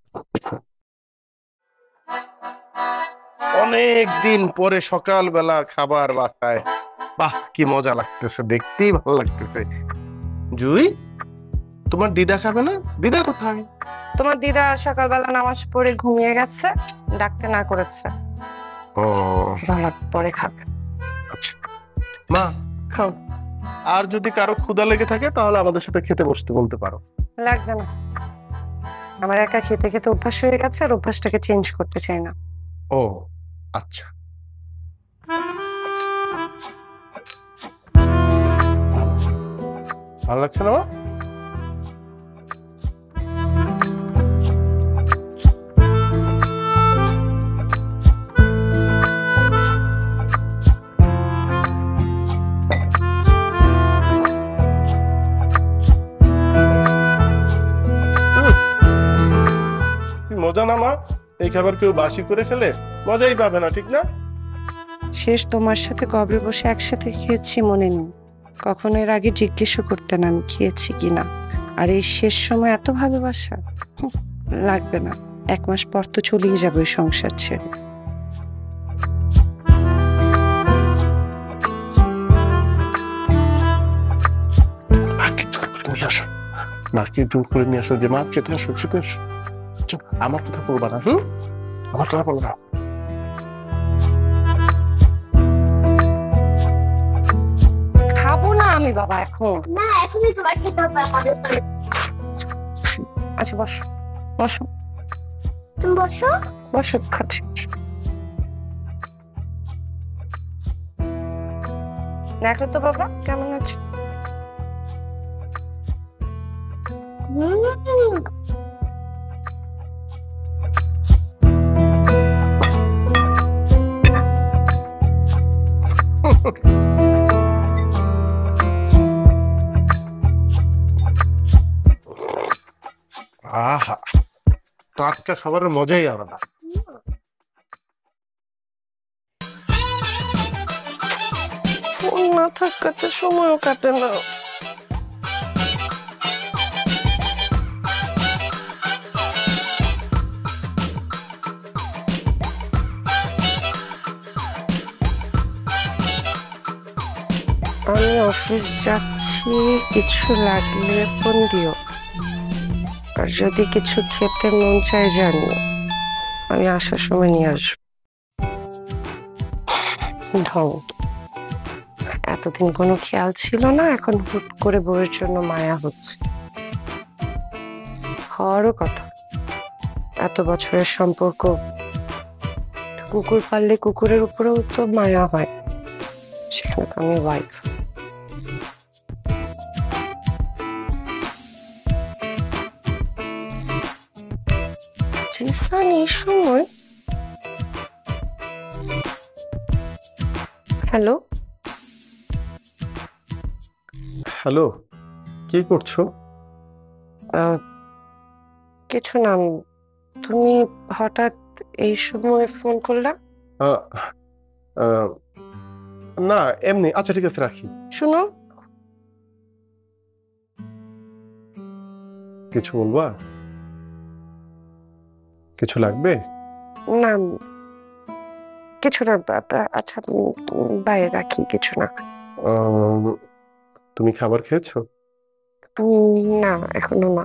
অনেক দিন পরে সকালবেলা খাবার বাসায়, বাহ কি মজা লাগতেছে, দেখতেই ভালো লাগতেছে। জুই, তোমার দিদা খাবে না? দিদা কোথায়? তোমার দিদা সকালবেলা নামাজ পড়ে ঘুমিয়ে গেছে, ডাকতে না করেছে। ও ভালো পরে খাবে। আচ্ছা, মা খাও। আর যদি কারো ক্ষুধা লেগে থাকে তাহলে আমাদের সাথে খেতে বসতে বলতে পারো। লাগবে না, আমার একা খেতে খেতে অভ্যাস হয়ে গেছে, আর অভ্যাসটাকে চেঞ্জ করতে চাই না। ও আচ্ছা, ভালো লাগছে না? মজা না মা? এই খাবার কেউ বাসি করে খেলে মজাই পাবে না, ঠিক না? শেষ তোমার সাথে কবে বসে একসাথে খেয়েছি মনে নেই, কখনো এর আগে জিজ্ঞেসও করতে না আমি খেয়েছি কিনা। আর এই শেষ সময় এত ভালোবাসা, লাগবে না। 1 মাস পর তো চলেই যাবে ওই সংসার ছেড়ে। মাকে জোর করে নিয়ে আসো যে মা খেতে আসো, খেতে আসো। আমার কথা বলবা না, আমার কথা বলবা না। খাবো না আমি বাবা এখন। না, এখনই তোমার খেতে হবে আমাদের। আচ্ছা বসো বসো। তুমি বসো। বসো, খাচ্ছি। দেখো তো বাবা কেমন আছো? আহা, টাটকা খাবারের মজাই আলাদা। ফোন না থাকাতে সময়ও কাটে না। আমি অফিস যাচ্ছি, কিছু লাগলে ফোন দিও, আর যদি কিছু খেতে মন চায় জানিও, আমি আসার সময় নিয়ে আসবো। ঢং, এতদিন কোনো খেয়াল ছিল না, এখন হুট করে বউয়ের জন্য মায়া হচ্ছে। হওয়ারও কথা, এত বছরের সম্পর্ক। কুকুর পাললে কুকুরের উপরেও তো মায়া হয়, সেখানে তো আমি ওয়াইফ। এই সময় হ্যালো হ্যালো, কি করছো? কিছু না, তুমি হঠাৎ এই সময় ফোন করলা? না এমনি। আচ্ছা ঠিক আছে, রাখি। শুনো, কিছু বলবা? কিছু লাগবে? না কিছু না। আচ্ছা বাইরে রাখি, কিছু না। তুমি খাবার খেয়েছো? না এখনো না।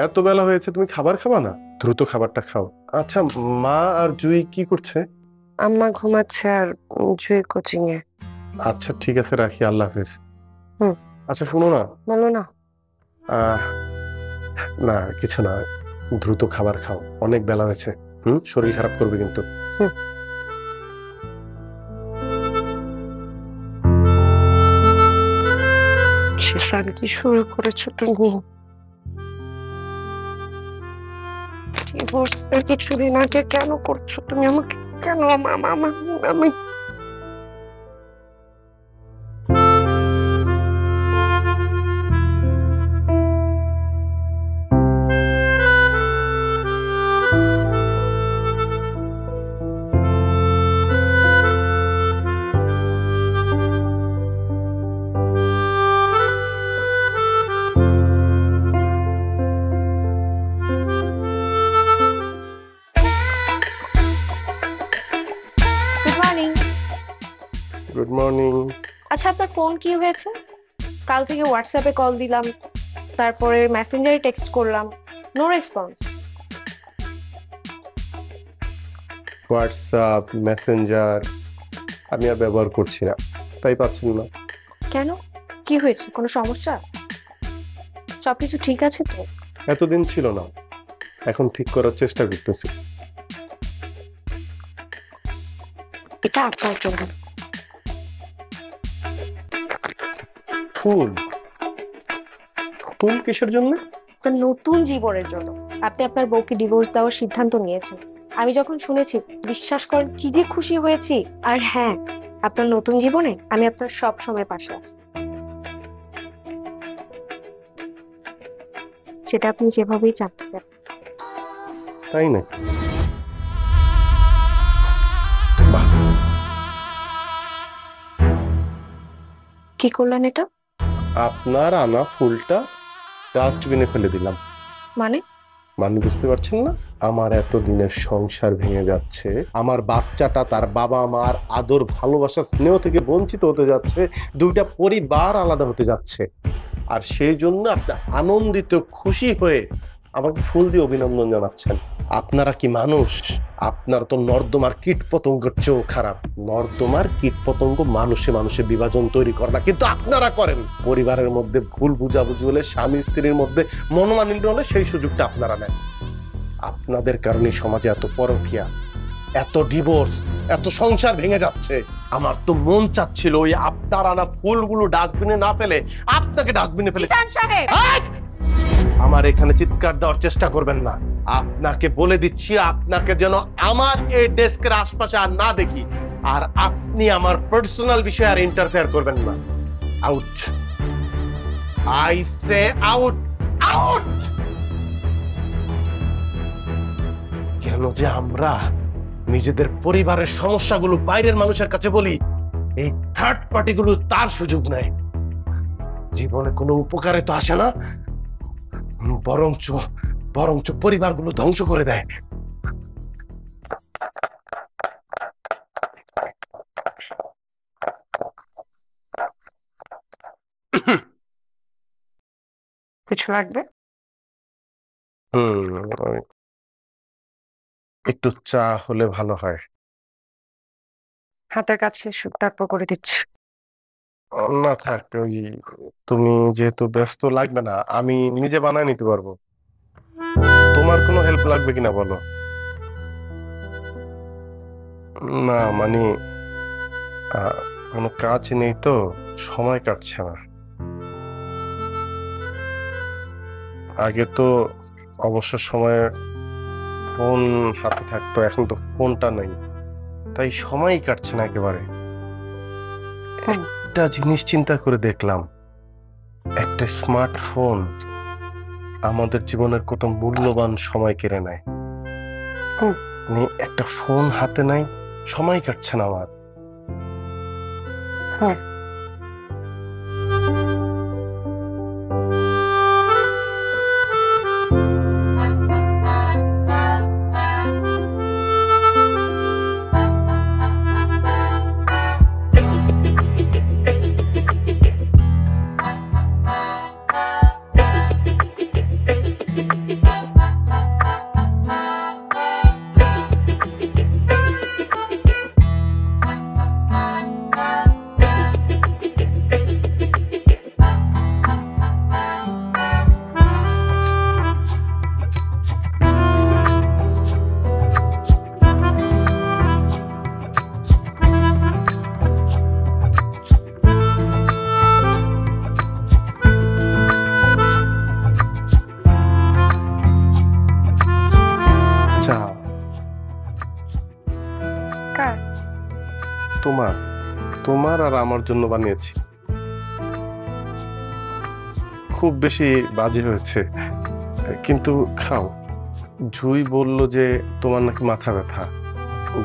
এত বেলা হয়েছে, তুমি খাবার খাবা না? দ্রুত খাবারটা খাও। আচ্ছা, মা আর জুই কি করছে? আম্মা ঘুমাচ্ছে আর জুই কোচিং এ। আচ্ছা ঠিক আছে, রাখি। আল্লাহ হাফেজ। আচ্ছা শোনো না। বলো না। না কিছু না, দ্রুত খাবার খাও, অনেক বেলা হয়েছে। শরীর খারাপ করবে কিন্তু। কি শুরু করেছো তুমি? ডিভোর্সের কিছুদিন আগে কেন করছো তুমি আমাকে? কেন আমি গুড মর্নিং। আচ্ছা আপনার ফোন কি হয়েছে? কাল থেকে হোয়াটসঅ্যাপে কল দিলাম, তারপরে মেসেঞ্জারে টেক্সট করলাম, নো রেসপন্স। হোয়াটসঅ্যাপ মেসেঞ্জার আমি আর ব্যবহার করছি না, তাই পাচ্ছেন না। কেন? কি হয়েছে, কোনো সমস্যা? সবকিছু ঠিক আছে তো? এতদিন ছিল না, এখন ঠিক করার চেষ্টা করতেছি। এটা আপনার জন্য। ফুল? ফুল কিসের জন্য? তো নতুন জীবনের জন্য। আপনি আপনার বউকে ডিভোর্স দেওয়ার সিদ্ধান্ত নিয়েছেন। আমি যখন শুনেছি, বিশ্বাস করেন কি যে খুশি হয়েছি। আর হ্যাঁ, আপনার নতুন জীবনে আমি আপনার সব সময় পাশে আছি, সেটা আপনি যেভাবেই চাইতে পারেন। তাই না? কি করলেন এটা? আপনার আনা ফুলটা ডাস্টবিনে ফেলে দিলাম। মানে? মানে বুঝতে পারছেন না? আমার এতদিনের সংসার ভেঙে যাচ্ছে, আমার বাচ্চাটা তার বাবা মার আদর ভালোবাসা স্নেহ থেকে বঞ্চিত হতে যাচ্ছে, দুইটা পরিবার আলাদা হতে যাচ্ছে। আর সেই জন্য আপনি আনন্দিত খুশি হয়ে আমাকে ফুল দিয়ে অভিনন্দন জানাচ্ছেন। আপনারা কি মানুষ? আপনার তো নর্দমার কীট পতঙ্গের চেয়েও খারাপ। নর্দমার কীট পতঙ্গ মানুষে মানুষে বিভাজন তৈরি করে না, কিন্তু আপনারা করেন। পরিবারের মধ্যে ভুল বুঝাবুঝি হলে, স্বামী স্ত্রীর মধ্যে মনোমালিন্য হলে সেই সুযোগটা আপনারা নেন। আপনাদের কারণে সমাজে এত পরকীয়া, এত ডিভোর্স, এত সংসার ভেঙে যাচ্ছে। আমার তো মন চাচ্ছিল ওই আপনার আনা ফুলগুলো ডাস্টবিনে না ফেলে আপনাকে ডাস্টবিনে ফেলে। আমার এখানে চিৎকার দেওয়ার চেষ্টা করবেন না। আপনাকে বলে দিচ্ছি, আপনাকে যেন আমার এই ডেস্কের আশপাশে আর না দেখি। আর আপনি আমার পার্সোনাল বিষয়ে আর ইন্টারফেয়ার করবেন না। Out, I say out, out. কেন যে আমরা নিজেদের পরিবারের সমস্যাগুলো বাইরের মানুষের কাছে বলি, এই থার্ড পার্টিগুলো তার সুযোগ নেয়। জীবনে কোনো উপকারে তো আসে না, বরঞ্চ পরিবারগুলো ধ্বংস করে দেয়। কিছু লাগবে? একটু চা হলে ভালো হয়। হাতের কাছে তারপর করে দিচ্ছি। না থাক, ওই তুমি যেহেতু ব্যস্ত, লাগবে না, আমি নিজে বানায় নিতে পারবো। তোমার কোনো হেল্প লাগবে কিনা বলো? না মানে কোনো কাজ নেই তো, সময় কাটছে না। আগে তো অবসর সময়ে ফোন হাতে থাকতো, এখন তো ফোনটা নেই, তাই সময়ই কাটছে না একেবারে। একটা জিনিস চিন্তা করে দেখলাম, একটা স্মার্টফোন আমাদের জীবনের কত মূল্যবান সময় কেড়ে নেয়। একটা ফোন হাতে নাই, সময় কাটছে না আমার। তোমার আর আমার জন্য বানিয়েছি। খুব বেশি বাজে হয়েছে, কিন্তু খাও। জুই বলল যে তোমার নাকি মাথা ব্যথা,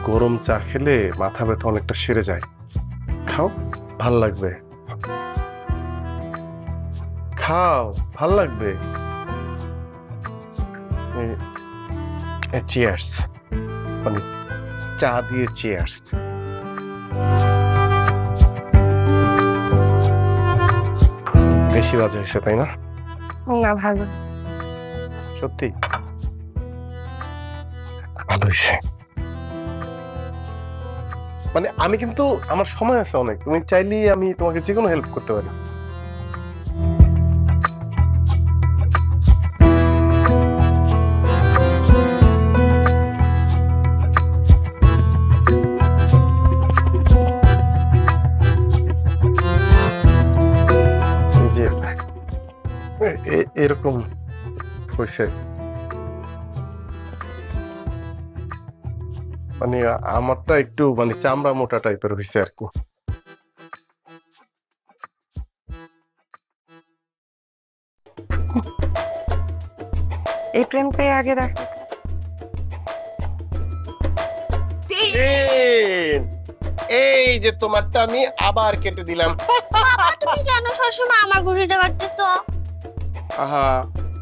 গরম চা খেলে মাথা ব্যথা অনেকটা সেরে যায়। খাও, ভাল লাগবে। খাও, ভাল লাগবে। চিয়ার্স, মানে চা দিয়ে চিয়ার্স। বেশি বাজে হয়েছে তাই না? না, ভালো। সত্যি ভালো হয়েছে। মানে আমি কিন্তু, আমার সময় আছে অনেক, তুমি চাইলেই আমি তোমাকে যে কোনো হেল্প করতে পারি। এরকম হয়েছে, মানে আমারটা একটু মানে চামড়া মোটা টাইপের হয়েছে আর কি। এই প্রেমটাই আগে দেখ। এই যে তোমারটা আমি আবার কেটে দিলাম। তুমি কেন সবসময় আমার গুটিটা কাটতেছো? আহা,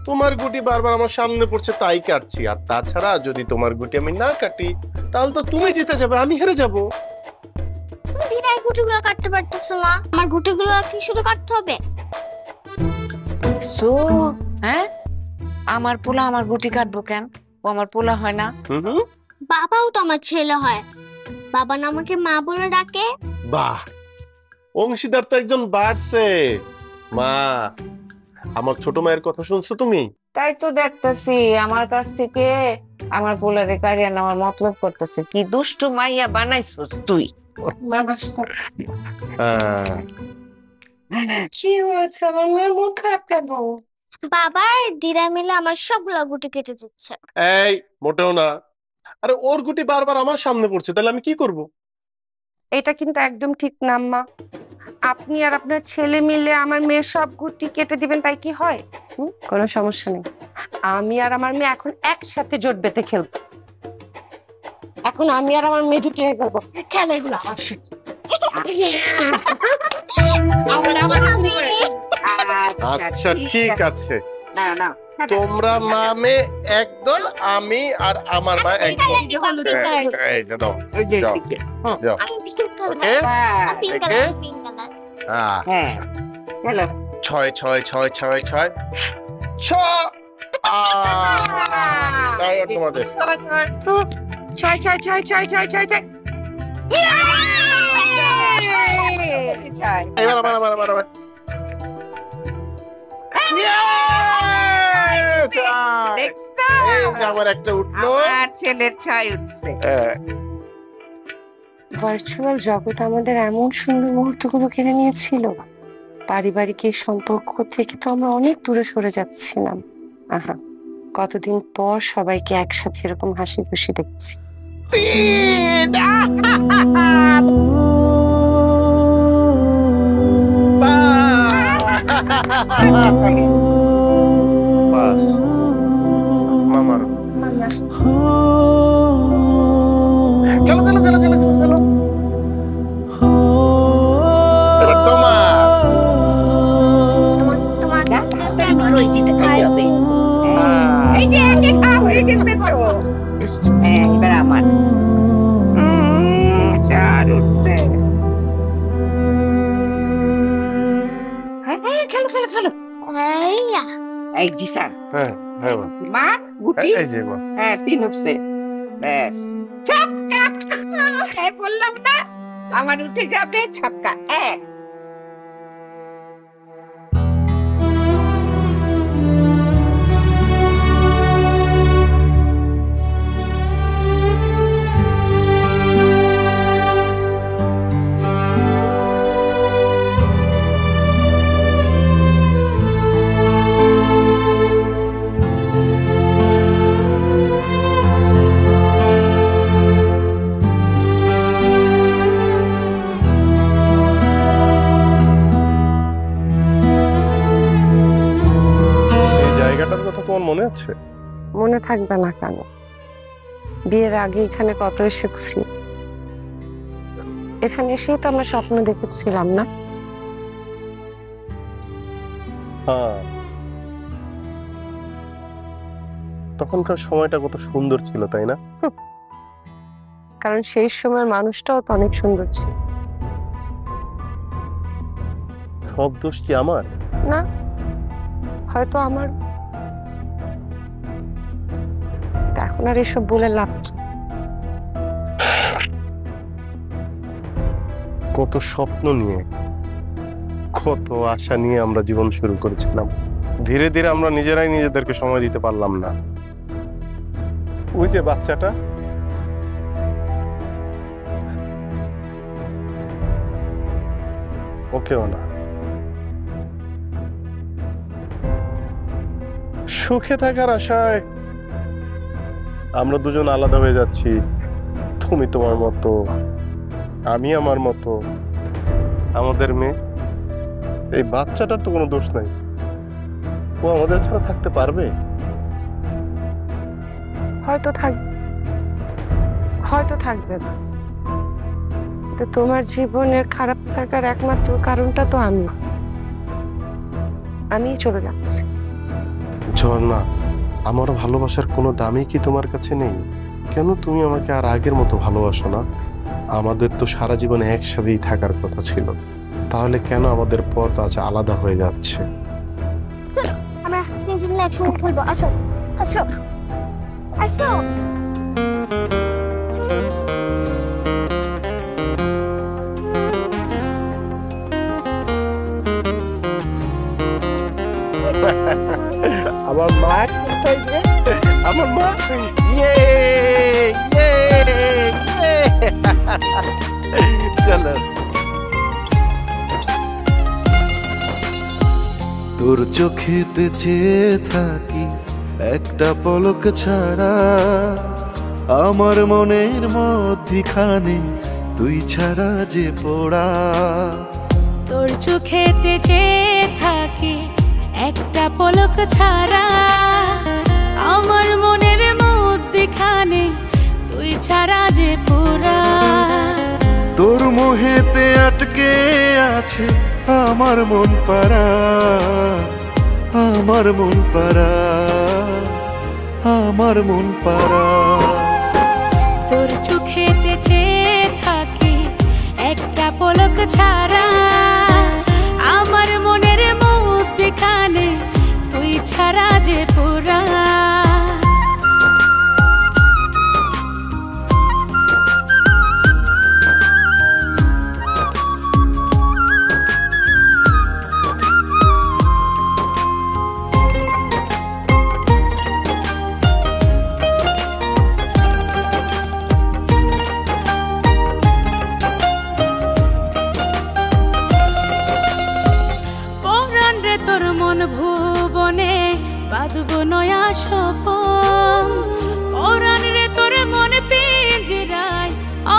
তোমার গুটি বারবার আমার সামনে পড়ছে তাই কাটছি। আর তাছাড়া যদি তোমার গুটি আমি না কাটি তাহলে তো তুমি জিতে যাবে, আমি হেরে যাব। তুমি দিদার গুটিগুলো কাটতে পারতেছো না, আমার গুটিগুলো কি শুধু কাটতে হবে? সো হ্যাঁ, আমার পোলা আমার গুটি কাটবো কেন? ও আমার পোলা হয় না? বাবাও তো আমার ছেলে হয়, বাবা না আমাকে মা বলে ডাকে। বাহ, অংশীদার তো একজন বাড়ছে। মা, আমার ছোট মায়ের কথা শুনছো তুমি? তাই তো দেখতেছি আমার কাছ থেকে আমার পোলারে কারিয়া নেওয়ার মতলব করতেছে। কি দুষ্টু মাইয়া বানাইছস তুই। কি হয়েছে? আমার মেয়ের মন খারাপ কেন? বাবা আর দিদা মিলে আমার সবগুলো গুটি কেটে দিচ্ছে। এই মোটেও না, আরে ওর গুটি বারবার আমার সামনে পড়ছে, তাহলে আমি কি করব? এটা কিন্তু একদম ঠিক না আম্মা। আপনি আর আপনার ছেলে মিলে আমার মেয়ের সব গুটি কেটে দিবেন তাই কি হয়? কোনো সমস্যা নেই, আমি আর আমার মেয়ে এখন একসাথে জোট বেঁধে খেলবো। এখন আমি আর আমার মেয়ে জুটিয়ে খেলবো। খেলা এগুলো আমার সাথে। আচ্ছা ঠিক আছে, তোমরা মা মেয়ে একদল, আমি আর আমার মা একদল। এই যে দাও, যাও, যাও। ওকে, ওকে। হ্যাঁ, হ্যালো। 6 6 6 6 6 তোমাদের ছয় ছয় ছয় ছয় ছয় ছয় ছয়। এবার আবার আবার আবার আবার। আমার একটা উঠলো, আর ছেলের 6 উঠছে। ভার্চুয়াল জগৎ আমাদের এমন সুন্দর মুহূর্তগুলো কেড়ে নিয়েছিল। পারিবারিক এই সম্পর্ক থেকে তো আমরা অনেক দূরে সরে যাচ্ছিলাম। আহা, কতদিন পর সবাইকে একসাথে এরকম হাসি খুশি দেখছি। বাস মামার খেলো খেলো খেলো খেলো খেলো খেলো। এবার তোমার রই দিতে হবে। এই যে একে খাওয়া হয়ে গেছে তো। হ্যাঁ, এবার আমার 4 উঠছে। হ্যাঁ, খেলো খেলো খেলো। এই জি স্যার। হ্যাঁ হ্যাঁ মা গুটি। এই যে মা। হ্যাঁ, 3 উঠছে। ব্যাস, ছক্কা। এই বললাম না আমার উঠে যাবে ছক্কা। এক। তোমার মনে আছে? মনে থাকবে না কেন? বিয়ের আগে এখানে কত এসেছি। এখানে এসেই তো আমরা স্বপ্ন দেখেছিলাম না? হ্যাঁ, তখনকার সময়টা কত সুন্দর ছিল, তাই না? কারণ সেই সময় মানুষটাও তো অনেক সুন্দর ছিল। সব দোষ কি আমার? না, হয়তো আমার। এখন আর এসব বলে লাভ কি? কত স্বপ্ন নিয়ে, কত আশা নিয়ে আমরা জীবন শুরু করেছিলাম। ধীরে ধীরে আমরা নিজেরাই নিজেদেরকে সময় দিতে পারলাম না। ওই যে বাচ্চাটা, ওকেও না। সুখে থাকার আশায় আমরা দুজন আলাদা হয়ে যাচ্ছি। তুমি তোমার মতো, আমি আমার মতো। আমাদের মেয়ে, এই বাচ্চাটার তো কোনো দোষ নাই। ও আমাদের ছাড়া থাকতে পারবে? হয়তো থাকবে না। তো তোমার জীবনের খারাপ থাকার একমাত্র কারণটা তো আমি চলে যাচ্ছি। ঝর্ণা, আমার ভালোবাসার কোনো দামই কি তোমার কাছে নেই? কেন তুমি আমাকে আর আগের মতো ভালোবাসো না? আমাদের তো সারা জীবনে একসাথেই থাকার কথা ছিল, তাহলে কেন আমাদের পথ আজ আলাদা হয়ে যাচ্ছে? আমরা তিনজন একসঙ্গে খেলবো। আসো আসো আসো। আমার মা কোথায় যে? আমার মা, ইয়ে ইয়ে ইয়ে। চলো। তোর চোখেতে চেয়ে থাকি একটা পলক ছাড়া, আমার মনের মধ্যিখানে তুই ছাড়া যে পড়া। তোর চোখেতে চেয়ে থাকি একটা পলক ছাড়া, আমার মনের মধ্যিখানে তুই ছাড়া যে পোড়া। তোর মোহেতে আটকে আছে আমার মন পারা, আমার মন পারা, আমার মন পারা। তোর চোখেতে চেয়ে থাকি একটা পলক ছাড়া, আমার মনের মধ্যিখানে তুই ছাড়া যে পোড়া। তোর মন ভুবনে বাঁধবো নয়া স্বপন, পরাণ রে তোর মন পিঞ্জরায়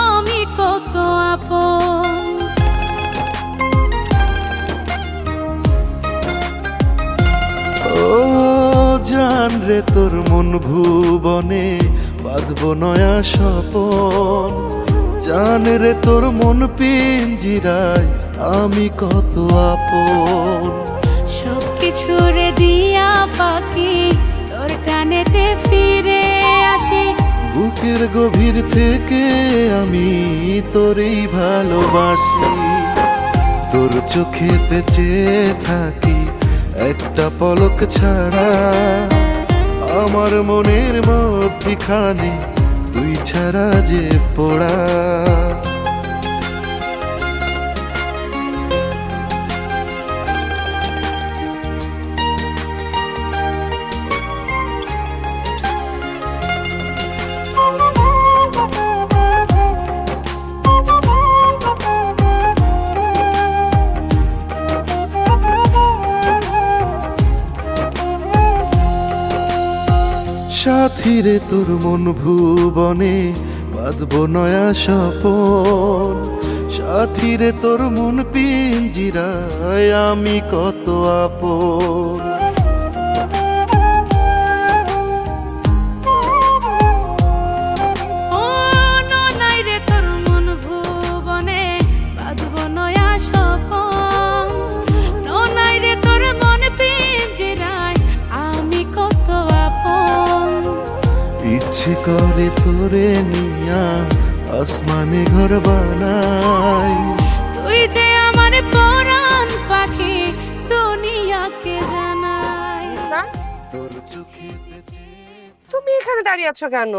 আমি কত আপন। ও জান রে তোর মন ভুবনে বাঁধবো নয়া স্বপন, জান রে তোর মন পিঞ্জিরায় আমি কত আপন। সবকিছু রে দিয়া ফাঁকি তোর টানেতে ফিরে আসি, বুকের গভীর থেকে আমি তোরই ভালোবাসি। তোর চোখেতে চেয়ে থাকি একটা পলক ছাড়া, আমার মনের মধ্যিখানে তুই ছাড়া যে পোড়া। সাথী রে তোর মন ভুবনে বাঁধবো নয়া স্বপন, সাথী রে তোর মন পিঞ্জিরায় আমি কত আপন। ইচ্ছে করে তোরে নিয়া আসমানে ঘর বানাই, তুই যে আমার পরাণ পাখি দুনিয়াকে জানাই। তোর চোখে। তুমি এখানে দাঁড়িয়ে আছো কেন?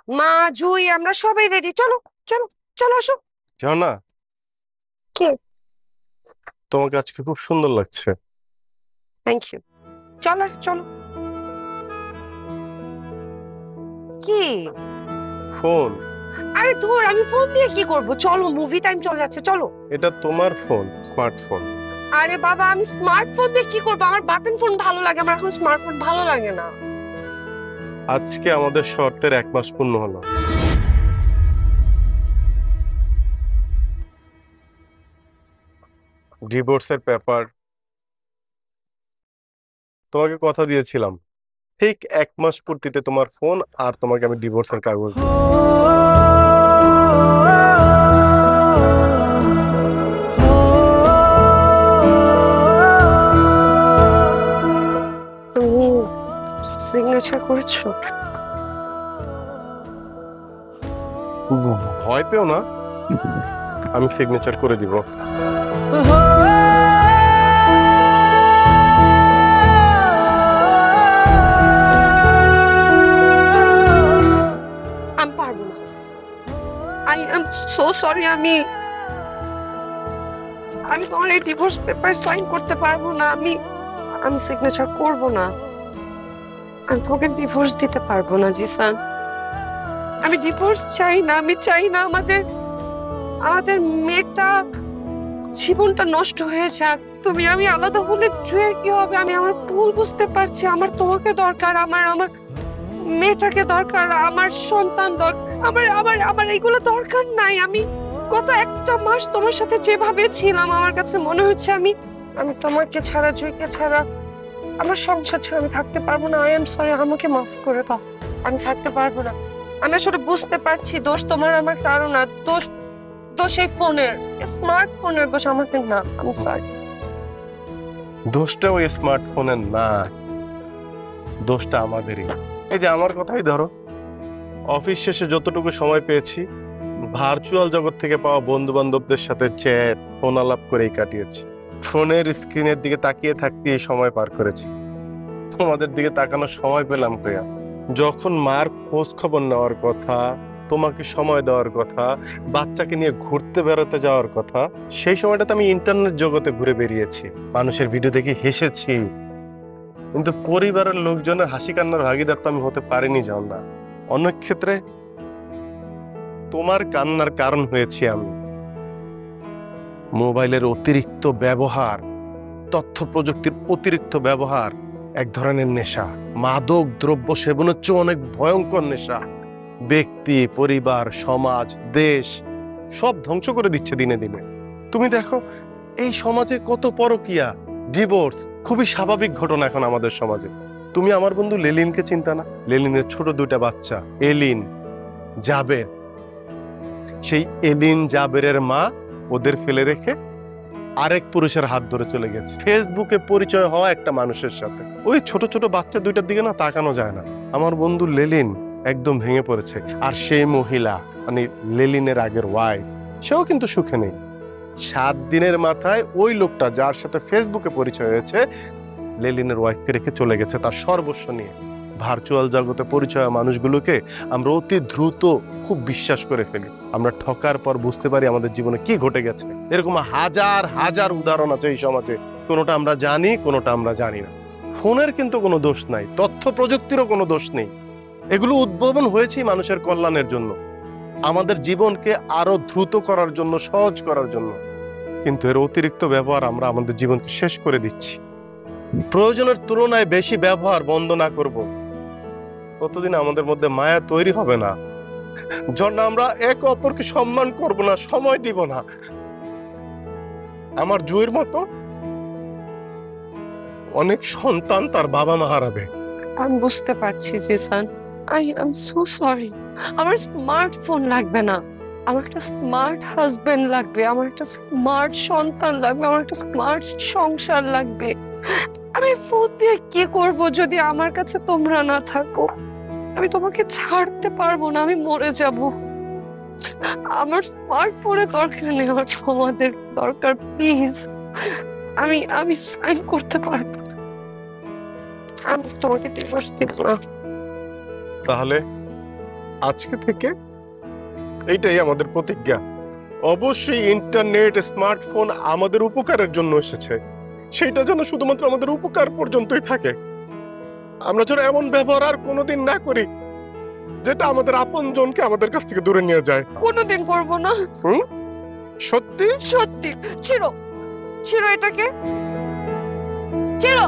মা, জুই, আমরা সবাই রেডি। চলো চলো চলো, আসো। ঝর্ণা, কে? তোমাকে আজকে খুব সুন্দর লাগছে। Thank you. চলো চলো। কি ফোন? আরে ধুর, আমি ফোন দিয়ে কি করব? চলো, মুভি টাইম চলে যাচ্ছে, চলো। এটা তোমার ফোন, স্মার্টফোন। আরে বাবা, আমি স্মার্টফোন দিয়ে কি করবো? আমার বাটন ফোন ভালো লাগে, আমার এখন স্মার্টফোন ভালো লাগে না। আজকে আমাদের শর্তের 1 মাস পূর্ণ হলো। ডিভোর্সের পেপার তোমাকে কথা দিয়েছিলাম, ঠিক 1 মাস পূর্তিতে তোমার ফোন আর তোমাকে আমি ডিভোর্সের কাগজ দেব। তুমি সিগনেচার করেছো? ভয় পেও না, আমি সিগনেচার করে দিব। আমি পারবো না। I am so sorry. আমি তোমার এই ডিভোর্স পেপার সাইন করতে পারবো না। আমি সিগনেচার করব না। আমি তোমাকে ডিভোর্স দিতে পারবো না জিসান। আমি ডিভোর্স চাই না। আমি চাই না আমাদের মেয়েটা জীবনটা নষ্ট হয়ে যাক। আমি আলাদা হলে জুয়ের কি হবে? আমি আমার ভুল বুঝতে পারছি। আমার তোমাকে দরকার, আমার মেয়েটাকে দরকার, আমার সন্তান দরকার। আমার এইগুলো দরকার নাই। আমি গত 1টা মাস তোমার সাথে যেভাবে ছিলাম, আমার কাছে মনে হচ্ছে আমি তোমাকে ছাড়া, জুইকে ছাড়া, আমার সংসার ছাড়া আমি থাকতে পারবো না। আই এম সরি, আমাকে মাফ করে দাও। আমি থাকতে পারবো না। আমি আসলে বুঝতে পারছি দোষ তোমার আমার কারণ না। দোষ এই ফোনের, স্মার্টফোনের দোষ, আমাকে না। আমি সরি। দোষটা ওই স্মার্টফোনের না, দোষটা আমাদেরই। এই যে আমার কথাই ধরো, অফিস শেষে যতটুকু সময় পেয়েছি ভার্চুয়াল জগৎ থেকে পাওয়া বন্ধু বান্ধবদের সাথে চ্যাট, ফোন আলাপ করেই কাটিয়েছি। ফোনের স্ক্রিনের দিকে তাকিয়ে থাকতে সময় পার করেছি। তোমাদের দিকে তাকানোর সময় পেলাম কোয়া? যখন মার খোঁজ খবর নেওয়ার কথা, তোমাকে সময় দেওয়ার কথা, বাচ্চাকে নিয়ে ঘুরতে বেড়াতে যাওয়ার কথা, সেই সময়টাতে আমি ইন্টারনেট জগতে ঘুরে বেরিয়েছি, মানুষের ভিডিও দেখে হেসেছি। কিন্তু পরিবারের লোকজনের হাসি কান্নার ভাগিদার তো আমি হতে পারিনি, জান না। অনেক ক্ষেত্রে তোমার কান্নার কারণ হয়েছি আমি। মোবাইলের অতিরিক্ত ব্যবহার, তথ্য প্রযুক্তির অতিরিক্ত ব্যবহার এক ধরনের নেশা। মাদক দ্রব্য সেবন হচ্ছে অনেক ভয়ঙ্কর নেশা। ব্যক্তি, পরিবার, সমাজ, দেশ সব ধ্বংস করে দিচ্ছে দিনে দিনে। তুমি দেখো এই সমাজে কত পরকীয়া, ডিভোর্স খুবই স্বাভাবিক ঘটনা এখন আমাদের সমাজে। তুমি আমার বন্ধু লেলিনকে চিন্তা না? লেলিনের ছোট 2টা বাচ্চা, এলিন, জাবের। সেই এলিন জাবেরের মা ওদের ফেলে রেখে আরেক পুরুষের হাত ধরে চলে গেছে। ফেসবুকে পরিচয় হওয়া একটা মানুষের সাথে। ওই ছোট ছোট বাচ্চা 2টার দিকে না তাকানো যায় না। আমার বন্ধু লেলিন একদম ভেঙে পড়েছে। আর সেই মহিলা মানে লেলিনের আগের ওয়াইফ, সেও কিন্তু সুখে নেই। 7 দিনের মাথায় ওই লোকটা যার সাথে ফেসবুকে পরিচয় হয়েছে, লেলিনের ওয়াইফকে রেখে চলে গেছে তার সর্বস্ব নিয়ে। ভার্চুয়াল জগতে পরিচয় মানুষগুলোকে আমরা অতি দ্রুত খুব বিশ্বাস করে ফেলি। আমরা ঠকার পর বুঝতে পারি আমাদের জীবনে কি ঘটে গেছে। এরকম হাজার হাজার উদাহরণ আছে এই সমাজে। কোনোটা আমরা জানি, কোনোটা আমরা জানি না। ফোনের কিন্তু কোনো দোষ নাই, তথ্য প্রযুক্তিরও কোনো দোষ নেই। এগুলো উদ্ভাবন হয়েছে মানুষের কল্যাণের জন্য, আমাদের জীবনকে আরো দ্রুত করার জন্য, সহজ করার জন্য। কিন্তু এর অতিরিক্ত ব্যবহার আমরা আমাদের জীবনকে শেষ করে দিচ্ছি। প্রয়োজনের তুলনায় বেশি ব্যবহার বন্ধ না করব, ততদিন আমাদের মধ্যে মায়া তৈরি হবে না। যখন আমরা একে অপরকে সম্মান করব না, সময় দিব না, আমার জুয়ের মতো অনেক সন্তান তার বাবা মা হারাবে। আমি বুঝতে পারছি Zisan. I am so sorry. আমার স্মার্টফোন লাগবে না, আমার একটা স্মার্ট হাজবেন্ড লাগবে, আমার একটা স্মার্ট সন্তান লাগবে, আমার একটা স্মার্ট সংসার লাগবে। আমি ফোন দিয়ে কি করব যদি আমার কাছে তোমরা না থাকো? আমি তোমাকে ছাড়তে পারবো না, আমি মরে যাব। আমার স্মার্টফোনের দরকার নেই, আমার তোমাদের দরকার। প্লিজ, আমি সাইন করতে পারবো, আমি তোমাকে ডিভোর্স দিব না। তাহলে আজকে থেকে এইটাই আমাদের প্রতিজ্ঞা। অবশ্যই ইন্টারনেট, স্মার্টফোন আমাদের উপকারের জন্য এসেছে, সেটা যেন শুধুমাত্র আমাদের উপকার পর্যন্তই থাকে। আমরা যেন এমন ব্যবহার আর কোনোদিন না করি যেটা আমাদের আপনজনকে আমাদের কাছ থেকে দূরে নিয়ে যায়। কোনোদিন করবো না। সত্যি সত্যি ছিল এটাকে? ছিল